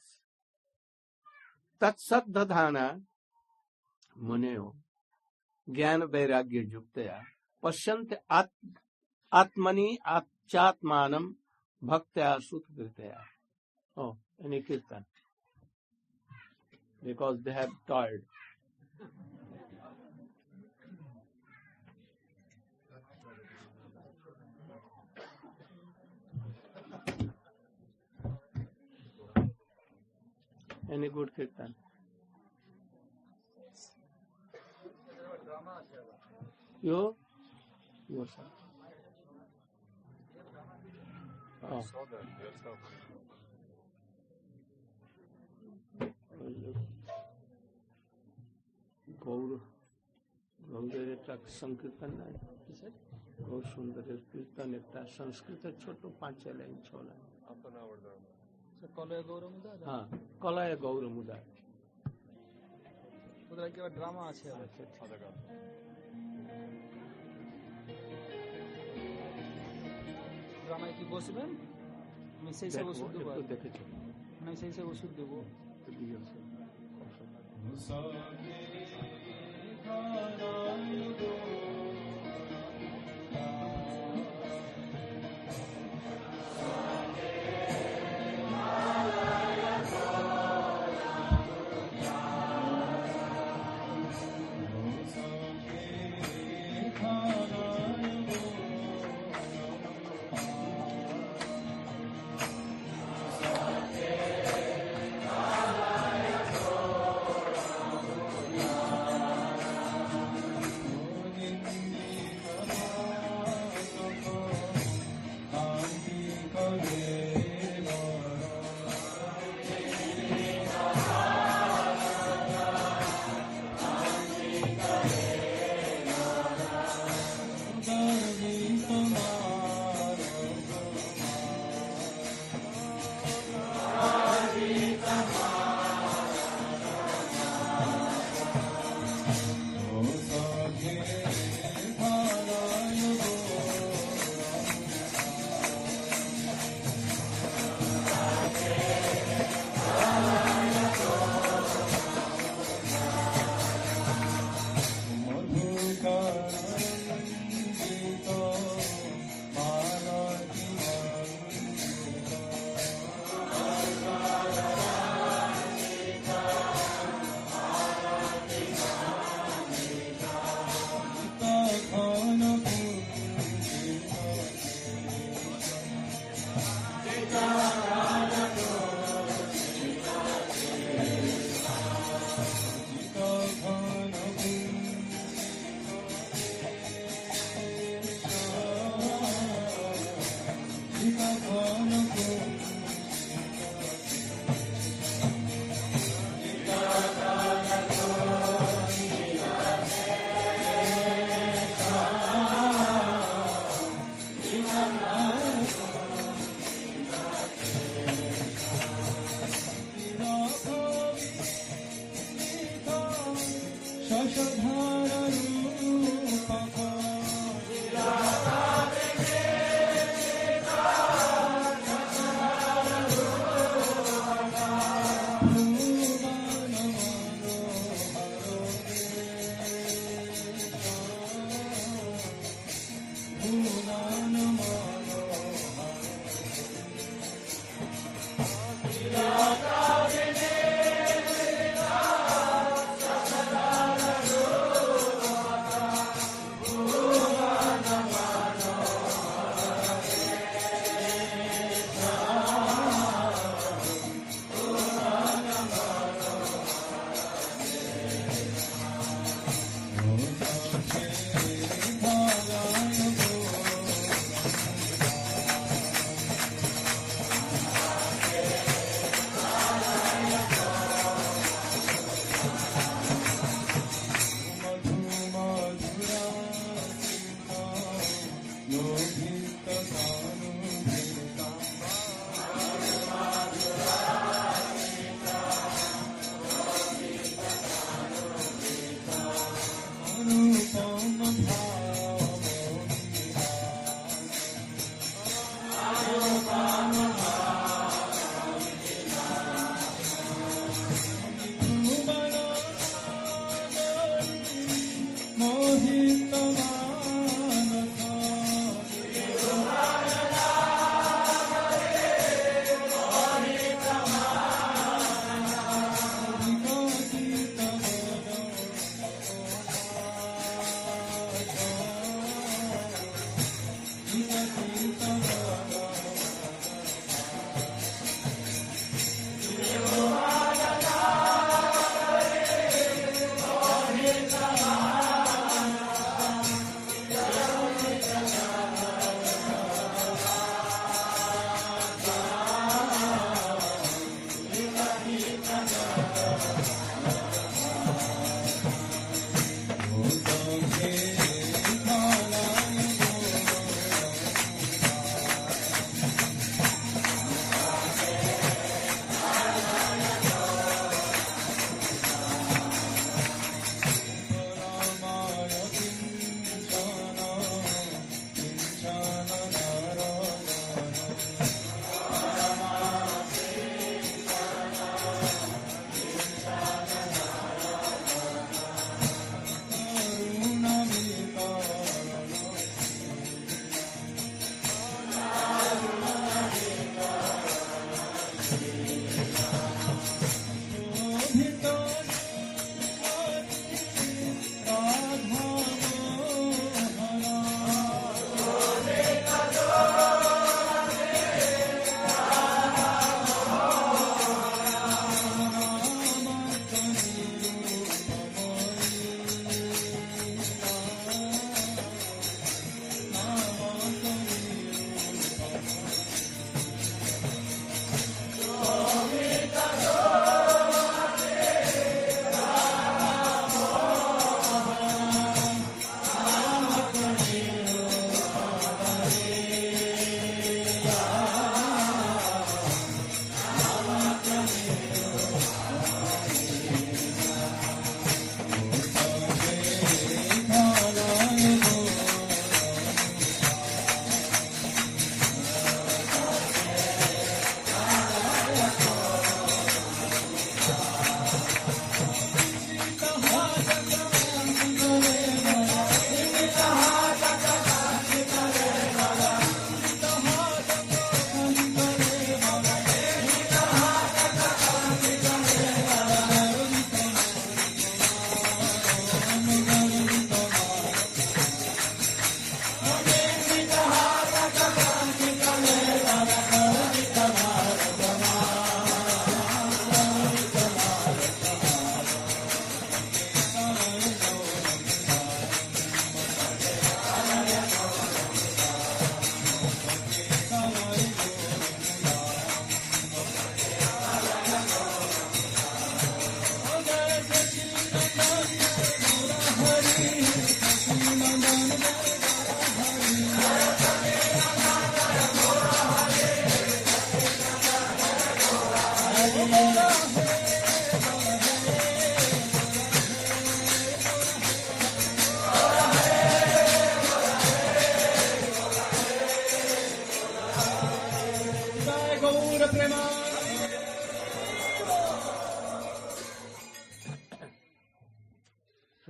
Tat saddhana muneo jnana vairagya yuktaya pashyante atmani achatmanam bhaktya sutkritaya. Oh, any kirtan. Because they have toiled. Any good kirtan? You? Yourself. Oh. Gauder একটা সংকীর্তন নাই, গৌর সুন্দরের কীর্তন একটা সংস্কৃত ছোট 5 line 6 line. হ্যাঁ, কলয় গৌরমুদার। ওদের কি drama আছে? ড্রামায় কি বসবেন? আমি সেই সব ওষুধ দেবো। দেখেছি, আমি সেই সব ওষুধ দেবো।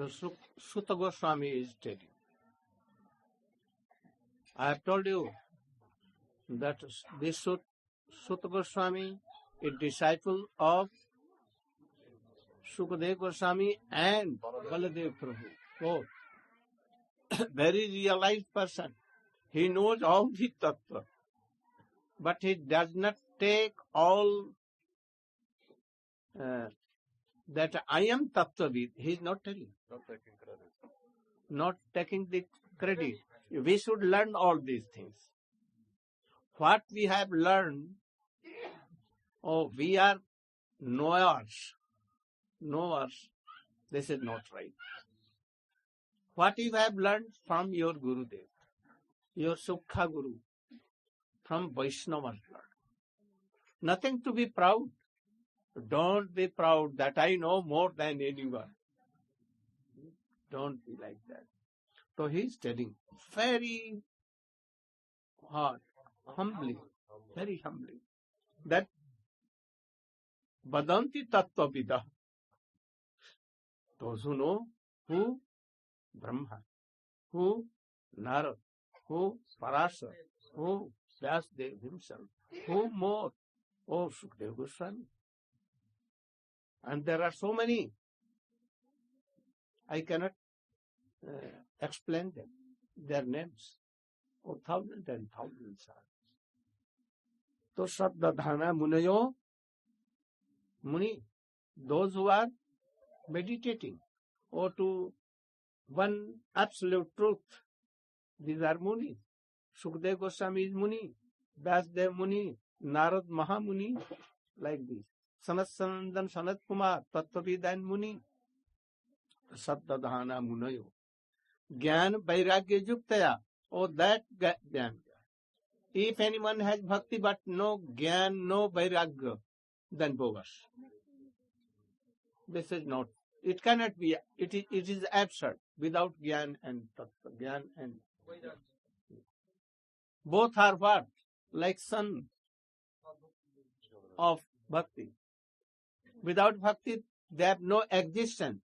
So Sutta Goswami is telling. I have told you that this Sutta Goswami is disciple of Sukadeva Goswami and Baladev Prabhu. Both. Very realized person. He knows all the tattva. But he does not take all that I am tattvavid. He is not telling. Not taking the credit. We should learn all these things. What we have learned, we are knowers. Knowers. This is not right. What you have learned from your Gurudev. your Sukha Guru from Vaishnava blood. Nothing to be proud. Don't be proud that I know more than anyone. Don't be like that. So he is telling very hard, humbly, very humbly, that Vadanti Tattva Vida, those who know who Brahma, who Narad, who Parashar, who Vyasdev himself, who more, oh Sukadeva Goswami. And there are so many. I cannot explain them, their names. Oh, thousands and thousands are. So Saddadhana Munayo, Muni, those who are meditating or to one absolute truth, these are Munis. Sukadeva Goswami is Muni, Vyasdev Muni, Narad Mahamuni, like this. Sanat Sanandan Sanat Kumar, Tattvavidan Muni, Saddadhana Munayo. Gyan Vairagya Yuktaya, oh that Gyan. If anyone has bhakti but no Gyan, no Vairagya, then bogus. This is not, it cannot be, it is absurd without Gyan and Tattva, Gyan and both are what? Like sun of bhakti. Without bhakti, they have no existence.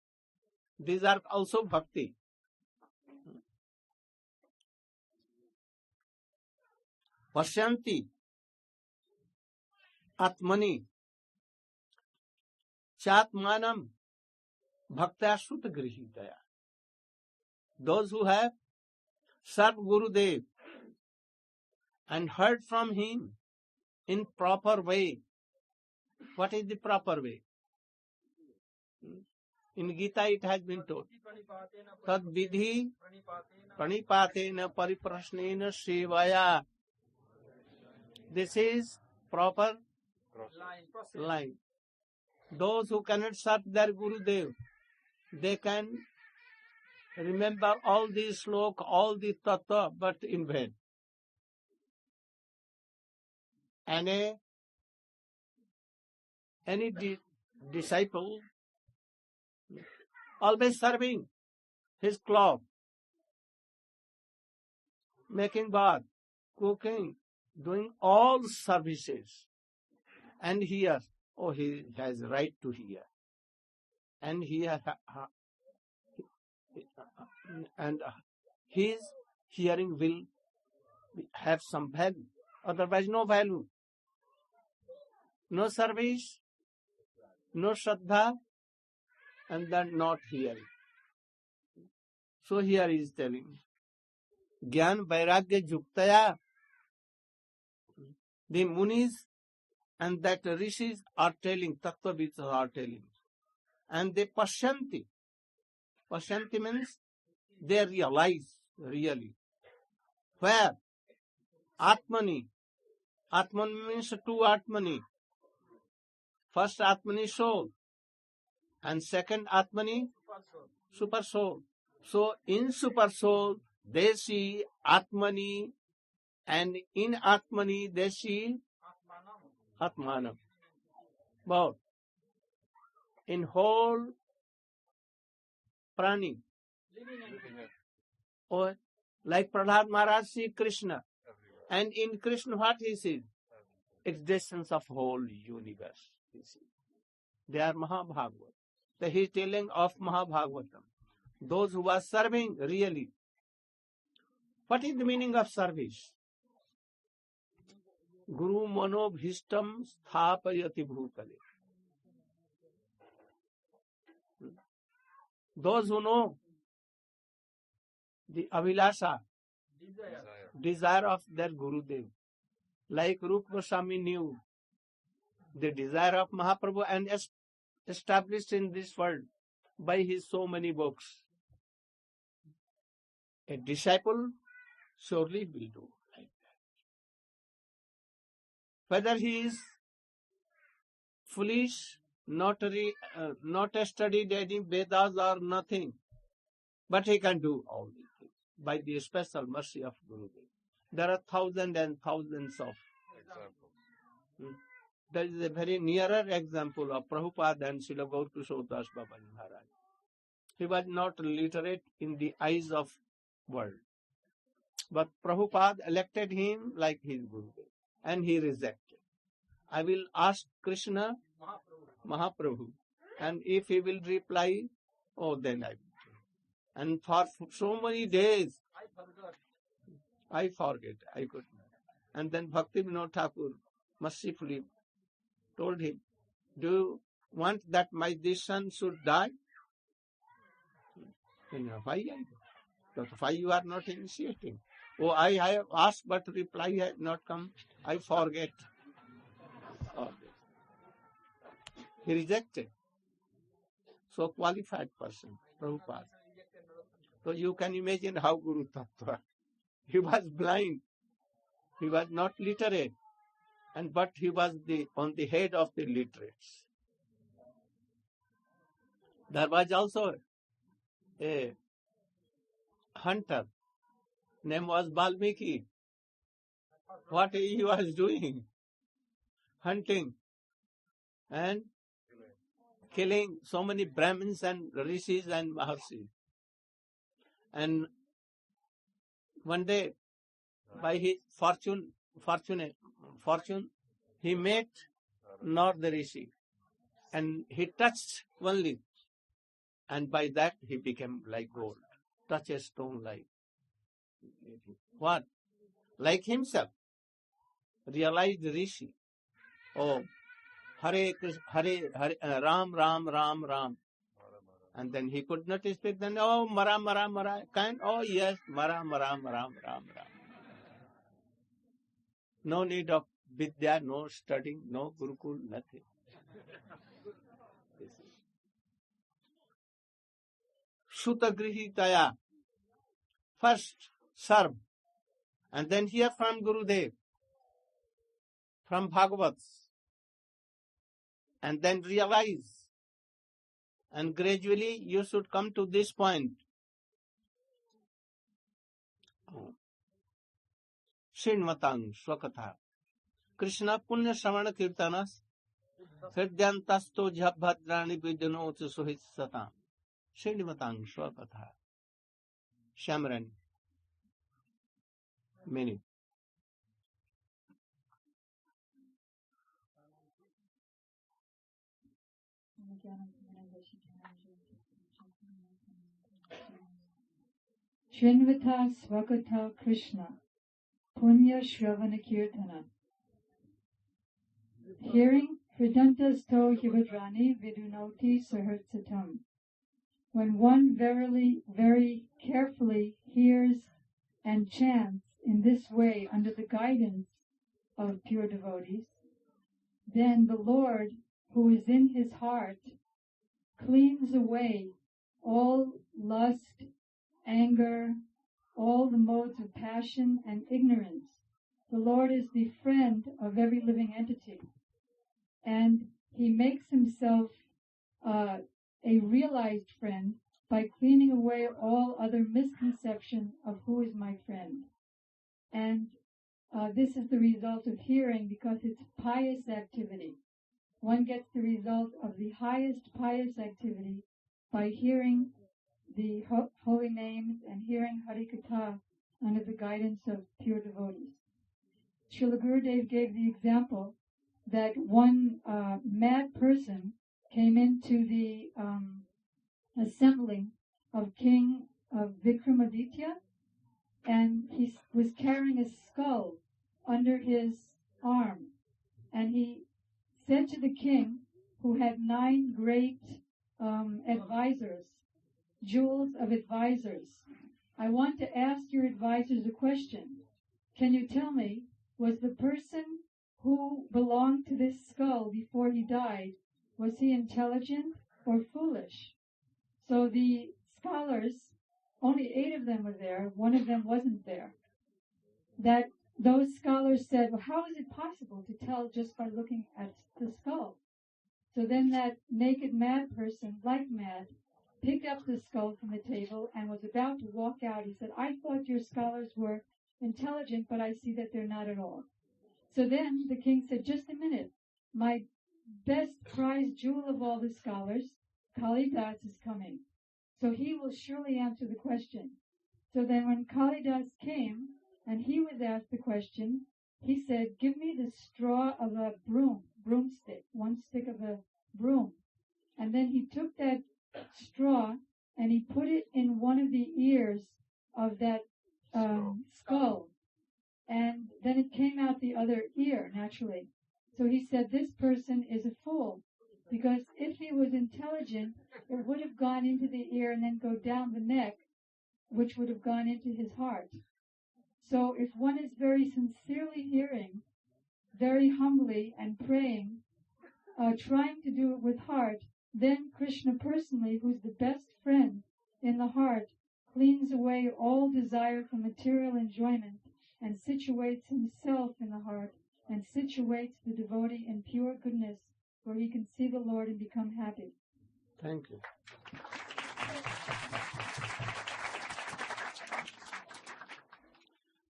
These are also bhakti. Pasyanti Atmani Chatmanam Bhaktya Sutta Grihitaya. Those who have served Gurudev and heard from him in proper way. What is the proper way? In Gita it has been told. Tad vidhi pranipatena pariprasnena sevaya. This is proper line. Those who cannot serve their Gurudev, they can remember all these sloka, all the tattva, but in vain. And any disciple always serving his cloth, making bath, cooking, doing all services, and here, oh, he has right to hear, and here, and his hearing will have some value. Otherwise, no value, no service, no shraddha, and then not hearing. So here he is telling, Gyan Vairagya Yuktaya. The Munis and that Rishis are telling, Tattvavitas are telling. And they Pashyanti. Pashyanti means they realize really. Where? Atmani. Atmani means two Atmani. First Atmani soul. And second Atmani super soul. So in super soul they see Atmani, and in Atmani they see Atmanam. Both. In whole prani. Or like Prahlad Maharaj see Krishna. And in Krishna what he sees? Existence of whole universe. He sees. They are Mahabhagavad. So he is telling of Mahabhagavatam. Those who are serving really. What is the meaning of service? Guru manobhishtam sthapayati bhutale. Those who know the abhilasha, desire of their Gurudev, like Rupa Goswami knew the desire of Mahaprabhu and established in this world by his so many books. A disciple surely will do like that. Whether he is foolish, not studied any Vedas or nothing, but he can do all these things by the special mercy of Gurudev. There are thousands and thousands of. There is a very nearer example of Prabhupada and Srila Gurudeva Babaji Maharaj. He was not literate in the eyes of world. But Prabhupada elected him like his Gurudev, and he rejected. I will ask Krishna, Mahaprabhu, and if he will reply, oh, then I will do. And for so many days, I forget, I could not. And then Bhakti Vinod Thakur mercifully told him, do you want that this son should die? Why why you are not initiating? Oh, I have asked, but reply has not come. I forget. He rejected. So qualified person, Prabhupada. So you can imagine how Guru Tattva. He was blind. He was not literate. But he was on the head of the literates. There was also a hunter. Name was Valmiki. What he was doing? Hunting and killing so many Brahmins and Rishis and Maharshis. And one day, by his fortune, he met Narada Rishi, and he touched only, and by that he became like gold. Touch a stone like what? Like himself. Realized Rishi. Oh, Hare Krishna, Hare Ram, Ram, Ram, Ram. And then he could not speak. Then oh, Mara, Mara, Mara. Oh yes, Mara, Mara, Ram, Ram, Ram. No need of Vidya, no studying, no Gurukul, nothing. Sutagrihitaya. First serve, and then hear from Gurudev, from Bhagavats, and then realize. And gradually you should come to this point. Srinmatang Swakatha. Krishna Punya Savana Kirtanas. Hridyantasto Jhabhadrani Vidyanot Suhit Satam. Srinmatang Swakatha. Shamran. Many. Srinvata Swakata Krishna Punya Shravana Kirtana. Hearing Hridantasto Hivadrani Vidunoti Sahartsatam. When one very carefully hears and chants in this way under the guidance of pure devotees, then the Lord, who is in his heart, cleans away all lust, anger, all the modes of passion and ignorance. The Lord is the friend of every living entity, and he makes himself a realized friend by cleaning away all other misconception of who is my friend. And this is the result of hearing, because it's pious activity. One gets the result of the highest pious activity by hearing the holy names and hearing Harikatha under the guidance of pure devotees. Srila Gurudeva gave the example that one mad person came into the assembling of King of Vikramaditya, and he was carrying a skull under his arm. And he said to the king, who had 9 great advisors, jewels of advisors, I want to ask your advisors a question. Can you tell me, was the person who belonged to this skull before he died, was he intelligent or foolish? So the scholars, only 8 of them were there, 1 of them wasn't there. That those scholars said, well, how is it possible to tell just by looking at the skull? So then that naked mad person, like mad, picked up the skull from the table and was about to walk out. He said, I thought your scholars were intelligent, but I see that they're not at all. So then the king said, just a minute, my best prize jewel of all the scholars, Kalidas, is coming. So he will surely answer the question. So then when Kalidas came, and he was asked the question, he said, give me the straw of a broomstick, one stick of a broom. And then he took that straw and he put it in one of the ears of that skull. And then it came out the other ear, naturally. So he said, this person is a fool. Because if he was intelligent, it would have gone into the ear and then go down the neck, which would have gone into his heart. So if one is very sincerely hearing, very humbly and praying, trying to do it with heart, then Krishna personally, who's the best friend in the heart, cleans away all desire for material enjoyment and situates himself in the heart and situates the devotee in pure goodness where he can see the Lord and become happy. Thank you.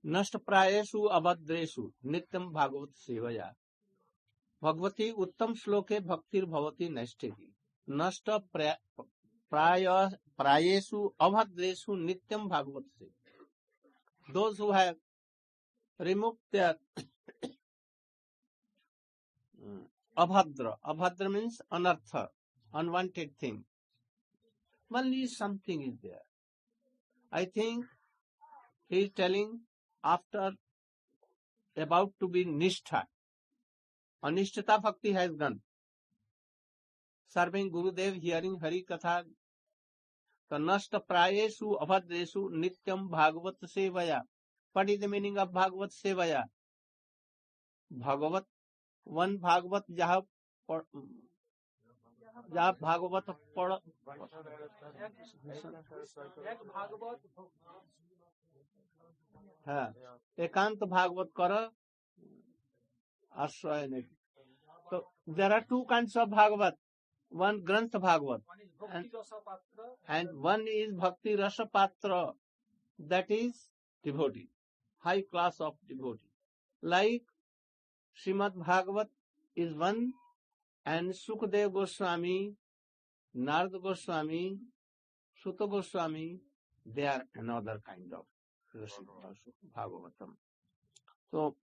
नष्ट प्रायेषु अभद्रेषु नित्यं भागवत सेवया भगवती उत्तम श्लोके भक्तिर्भवति नैष्ठिकी नष्ट प्रायेषु अभद्रेषु नित्यं भागवत सेवा. Those who have removed their abhadra means anartha, unwanted thing. Only something is there. I think he is telling after about to be nishtha. Anishtata bhakti has gone. Serving Gurudev, hearing Hari Katha. Nashta prayeshu abhadreshu nityam bhagavat sevaya. What is the meaning of bhagavat sevaya? Bhagavat, one bhagavat jaha bhagavat pada. हाँ, एकांत भागवत कर आश्रय नहीं. So there are two kinds of Bhagavat. One Granth Bhagavat and one is Bhakti Rasa Patra. That is devotee, high class of devotee. Like Srimad Bhagavat is one and Sukadeva Goswami, Narada Goswami, Sutta Goswami, they are another kind of Bhagavatam. So,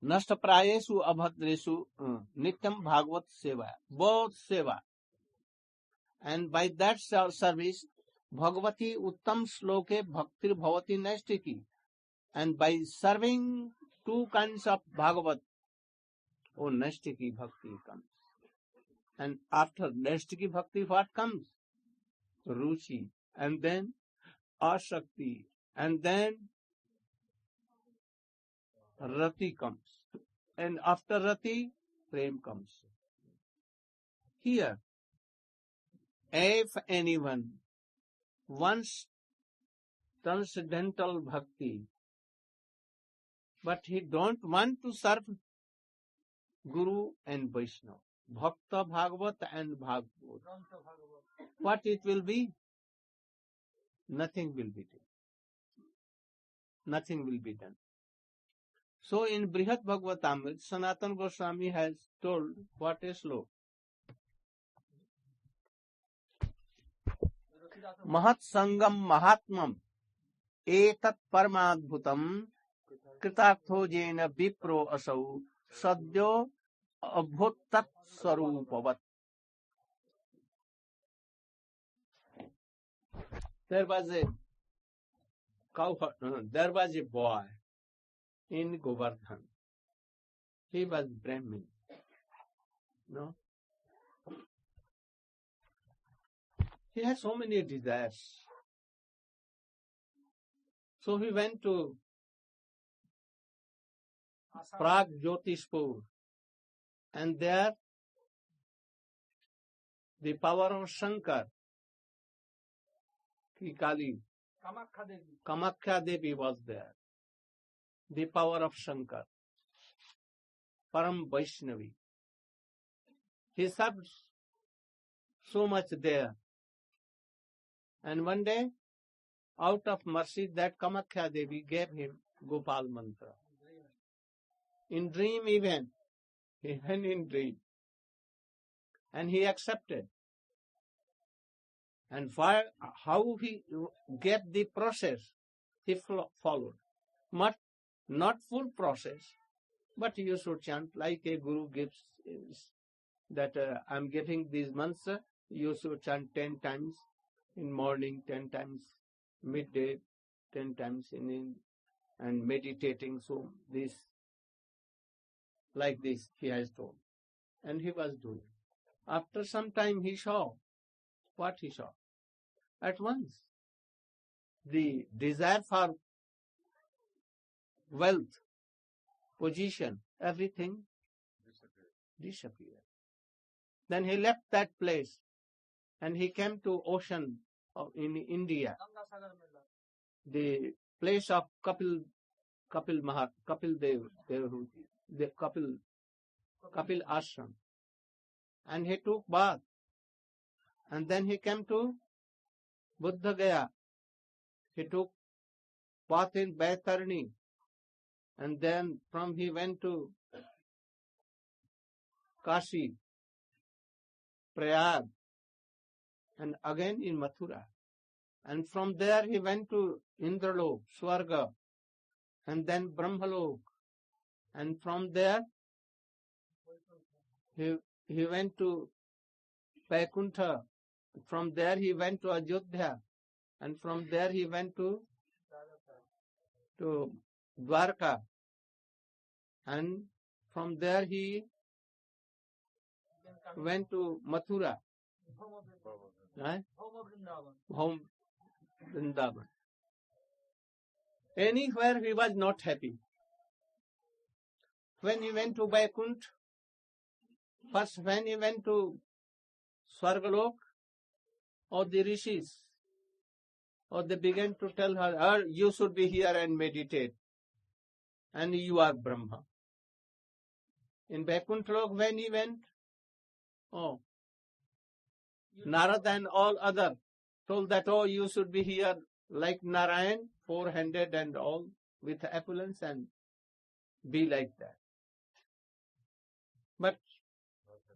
Nashta Prayeshu Abhadreshu Nityam Bhagavat Seva, both Seva. And by that service, Bhagavati Uttam Shloke Bhaktir Bhavati Naistiki. And by serving two kinds of Bhagavat, Naistiki Bhakti comes. And after Naistiki Bhakti, what comes? Ruchi. And then Ashakti. And then Rati comes. And after Rati, Prem comes. Here, if anyone wants transcendental bhakti, but he don't want to serve Guru and Vaishnava, Bhakta Bhagavat and Bhagavad, what it will be? Nothing will be done. Nothing will be done. So in Brihat Bhagavatamrita, Sanatana Goswami has told what a sloka. Mahat Sangam Mahatmam Etat Paramadbhutam Kritartho Jena Vipro Asau Sadyo Abhutat Sarupavat. There was a boy in Govardhan. He was Brahmin. No? He had so many desires. So he went to Prag Jyotishpur, and there the power of Shankar, Kali, Kamakhya Devi was there. The power of Shankar, Param Vaishnavi. He served so much there. And one day, out of mercy, that Kamakhya Devi gave him Gopal mantra. In dream even in dream. And he accepted. And how he get the process, he followed. Not full process, but you should chant like a guru gives that I'm giving these mantra, you should chant 10 times in morning, 10 times midday, 10 times in and meditating. So this, like this, he has told. And he was doing. After some time he saw what he saw. At once, the desire for wealth, position, everything disappeared. Then he left that place and he came to ocean in India, the place of Kapil Dev, the Kapil Ashram. And he took bath. And then he came to Buddha Gaya. He took bath in Baitarani. And then he went to Kashi, Prayag, and again in Mathura. And from there he went to Indralok, Swarga, and then Brahmalok. And from there he went to Vaikuntha. From there he went to Ajodhya. And from there he went to Dwarka. And from there he went to Mathura. Home Vrindavan. Anywhere he was not happy. When he went to Vaikuntha, first when he went to Swargalok, or the rishis, or they began to tell her, you should be here and meditate, and you are Brahma. In Vaikuntha Lok, when he went, Narad and all other told that, you should be here like Narayan, 400 and all, with opulence, and be like that. But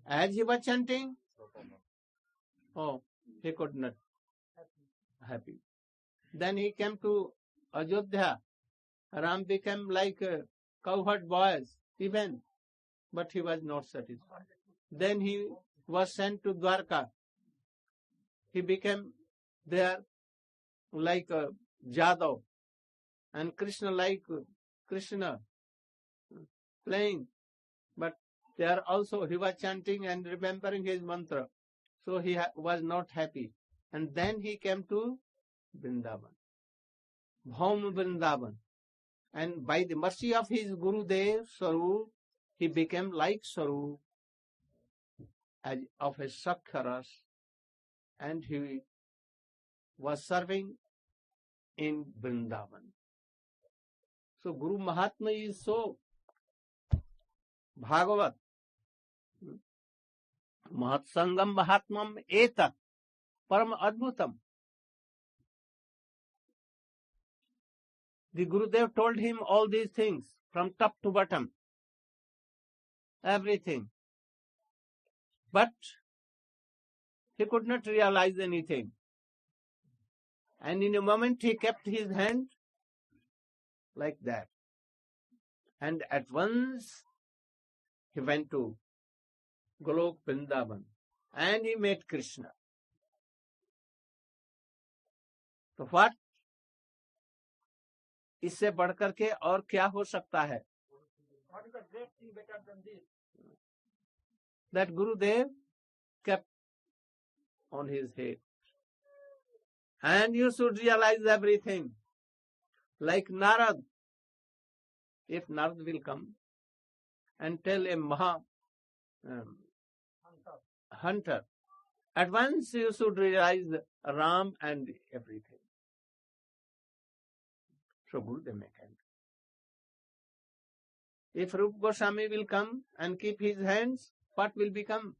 as he was chanting, he could not happy. Then he came to Ajodhya. Ram became like cowherd boys, even, but he was not satisfied. Then he was sent to Dwarka. He became there like Jadav, and Krishna like Krishna playing. But there also he was chanting and remembering his mantra. So he was not happy. And then he came to Vrindavan, Bhaum Vrindavan. And by the mercy of his Gurudev, Sarup, he became like Sarup, as of a Sakkharas, and he was serving in Vrindavan. So Guru Mahatma is so Bhagavat. Mahatsangam Mahatmam Etat Param Adbhutam. The Gurudev told him all these things from top to bottom. Everything. But he could not realize anything. And in a moment he kept his hand like that. And at once he went to Golok Vrindavan and he met Krishna. तो what? इससे बढ़कर के और क्या हो सकता है? What is the great thing better than this? That Gurudev kept on his head. And you should realize everything. Like Narad. If Narad will come and tell a Maha hunter, at once you should realize Ram and everything. So Gurudev may help. If Rupa Goswami will come and keep his hands, what will become?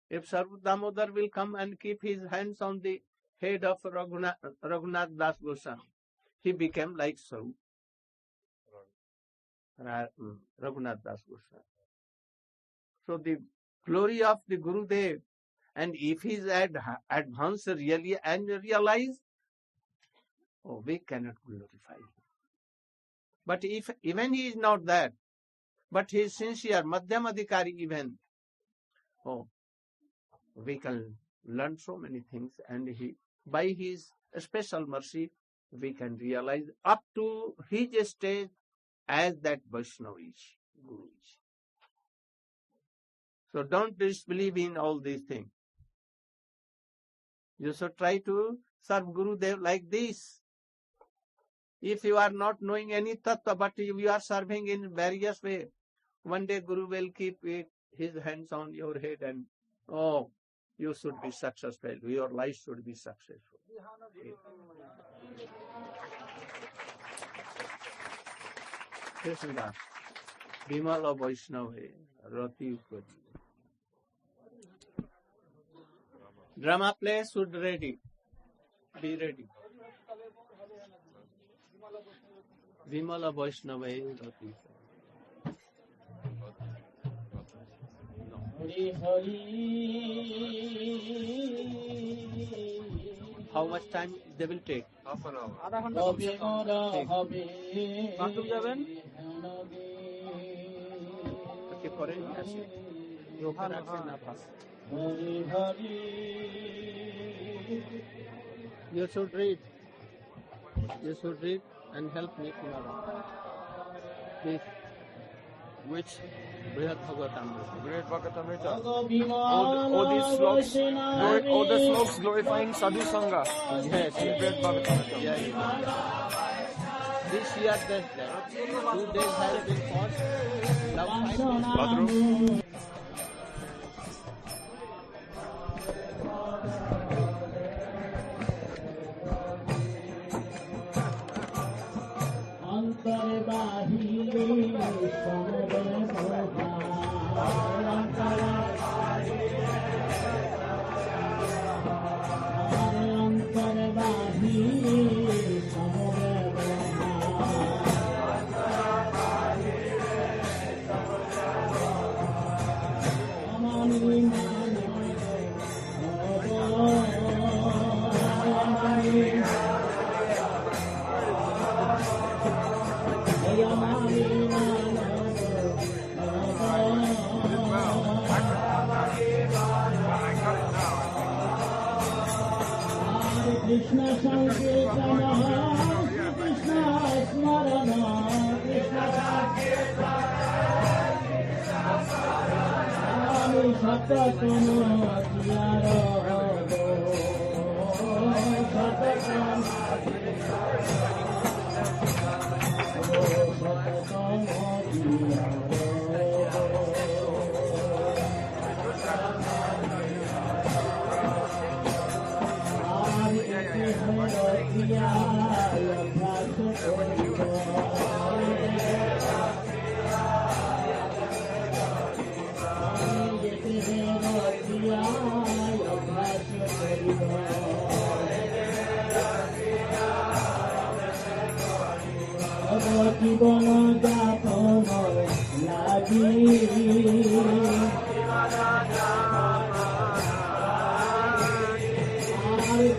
If Sarva Damodar will come and keep his hands on the head of Raghunath Das Goswami. He became like so. Raghunath Das Goswami. So the glory of the Gurudev, and if he is advanced really and realize, we cannot glorify him. But if even he is not that, but he is sincere, Madhyam Adhikari even, we can learn so many things, and by his special mercy, we can realize up to his stage as that Vaishnava is, Guru is. So don't disbelieve in all these things. You should try to serve Gurudev like this. If you are not knowing any tattva, but you are serving in various ways, one day Guru will keep his hands on your head and, you should be successful. Your life should be successful. Krishna, Bimala Vaishnava, Rati Upadi. Drama play should ready. Be ready. Vimala Vaishnava Rati. How much time they will take? Half an hour. You should read. You should read and help me tomorrow. Please. Which? Brihad Bhagavatamrita. Great Bhagavatamrita. All the sloks glorifying Sadhu Sangha. Yes, In Great Bhagavatamrita. yes. This year, 2 days has been fought. Now 5 days. Krishna Sankirtana, Krishna Smarana, Krishna Sankirtana, Satakana Tiyara, Satakana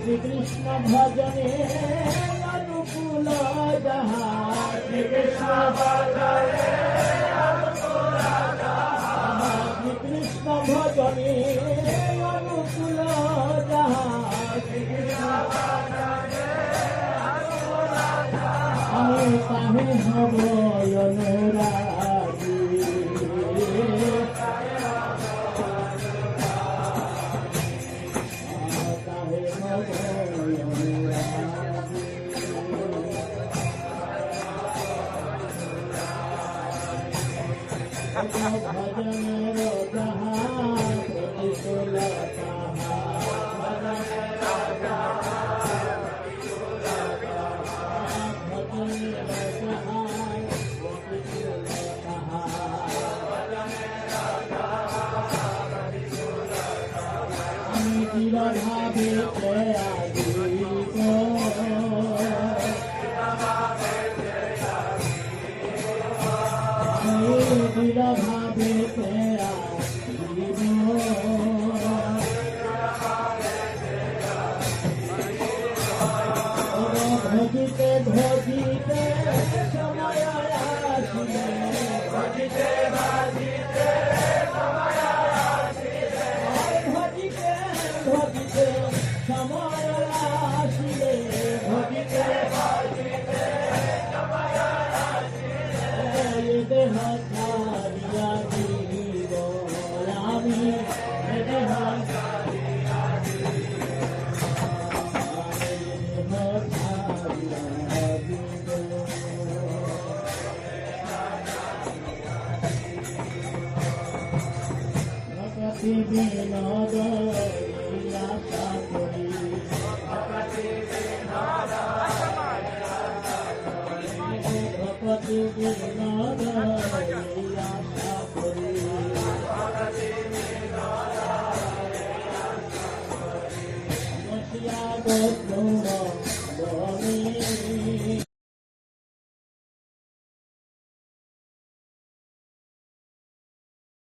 Krishna bhajane anukula jaha Krishna bhajane anukula jaha Krishna bhajane anukula jaha Krishna bhajane anukula jaha Ame kahe habo yanuragi Radha বাজিতে সময় আসিলে ভজিতে ভজিতে সময় আসিলে ভজিতে দেহ ছাড়িয়া দিব আমি দেহ বিনোদ আশা করি ভগবতী বিনোদ আশা করি বসিয়া বসুন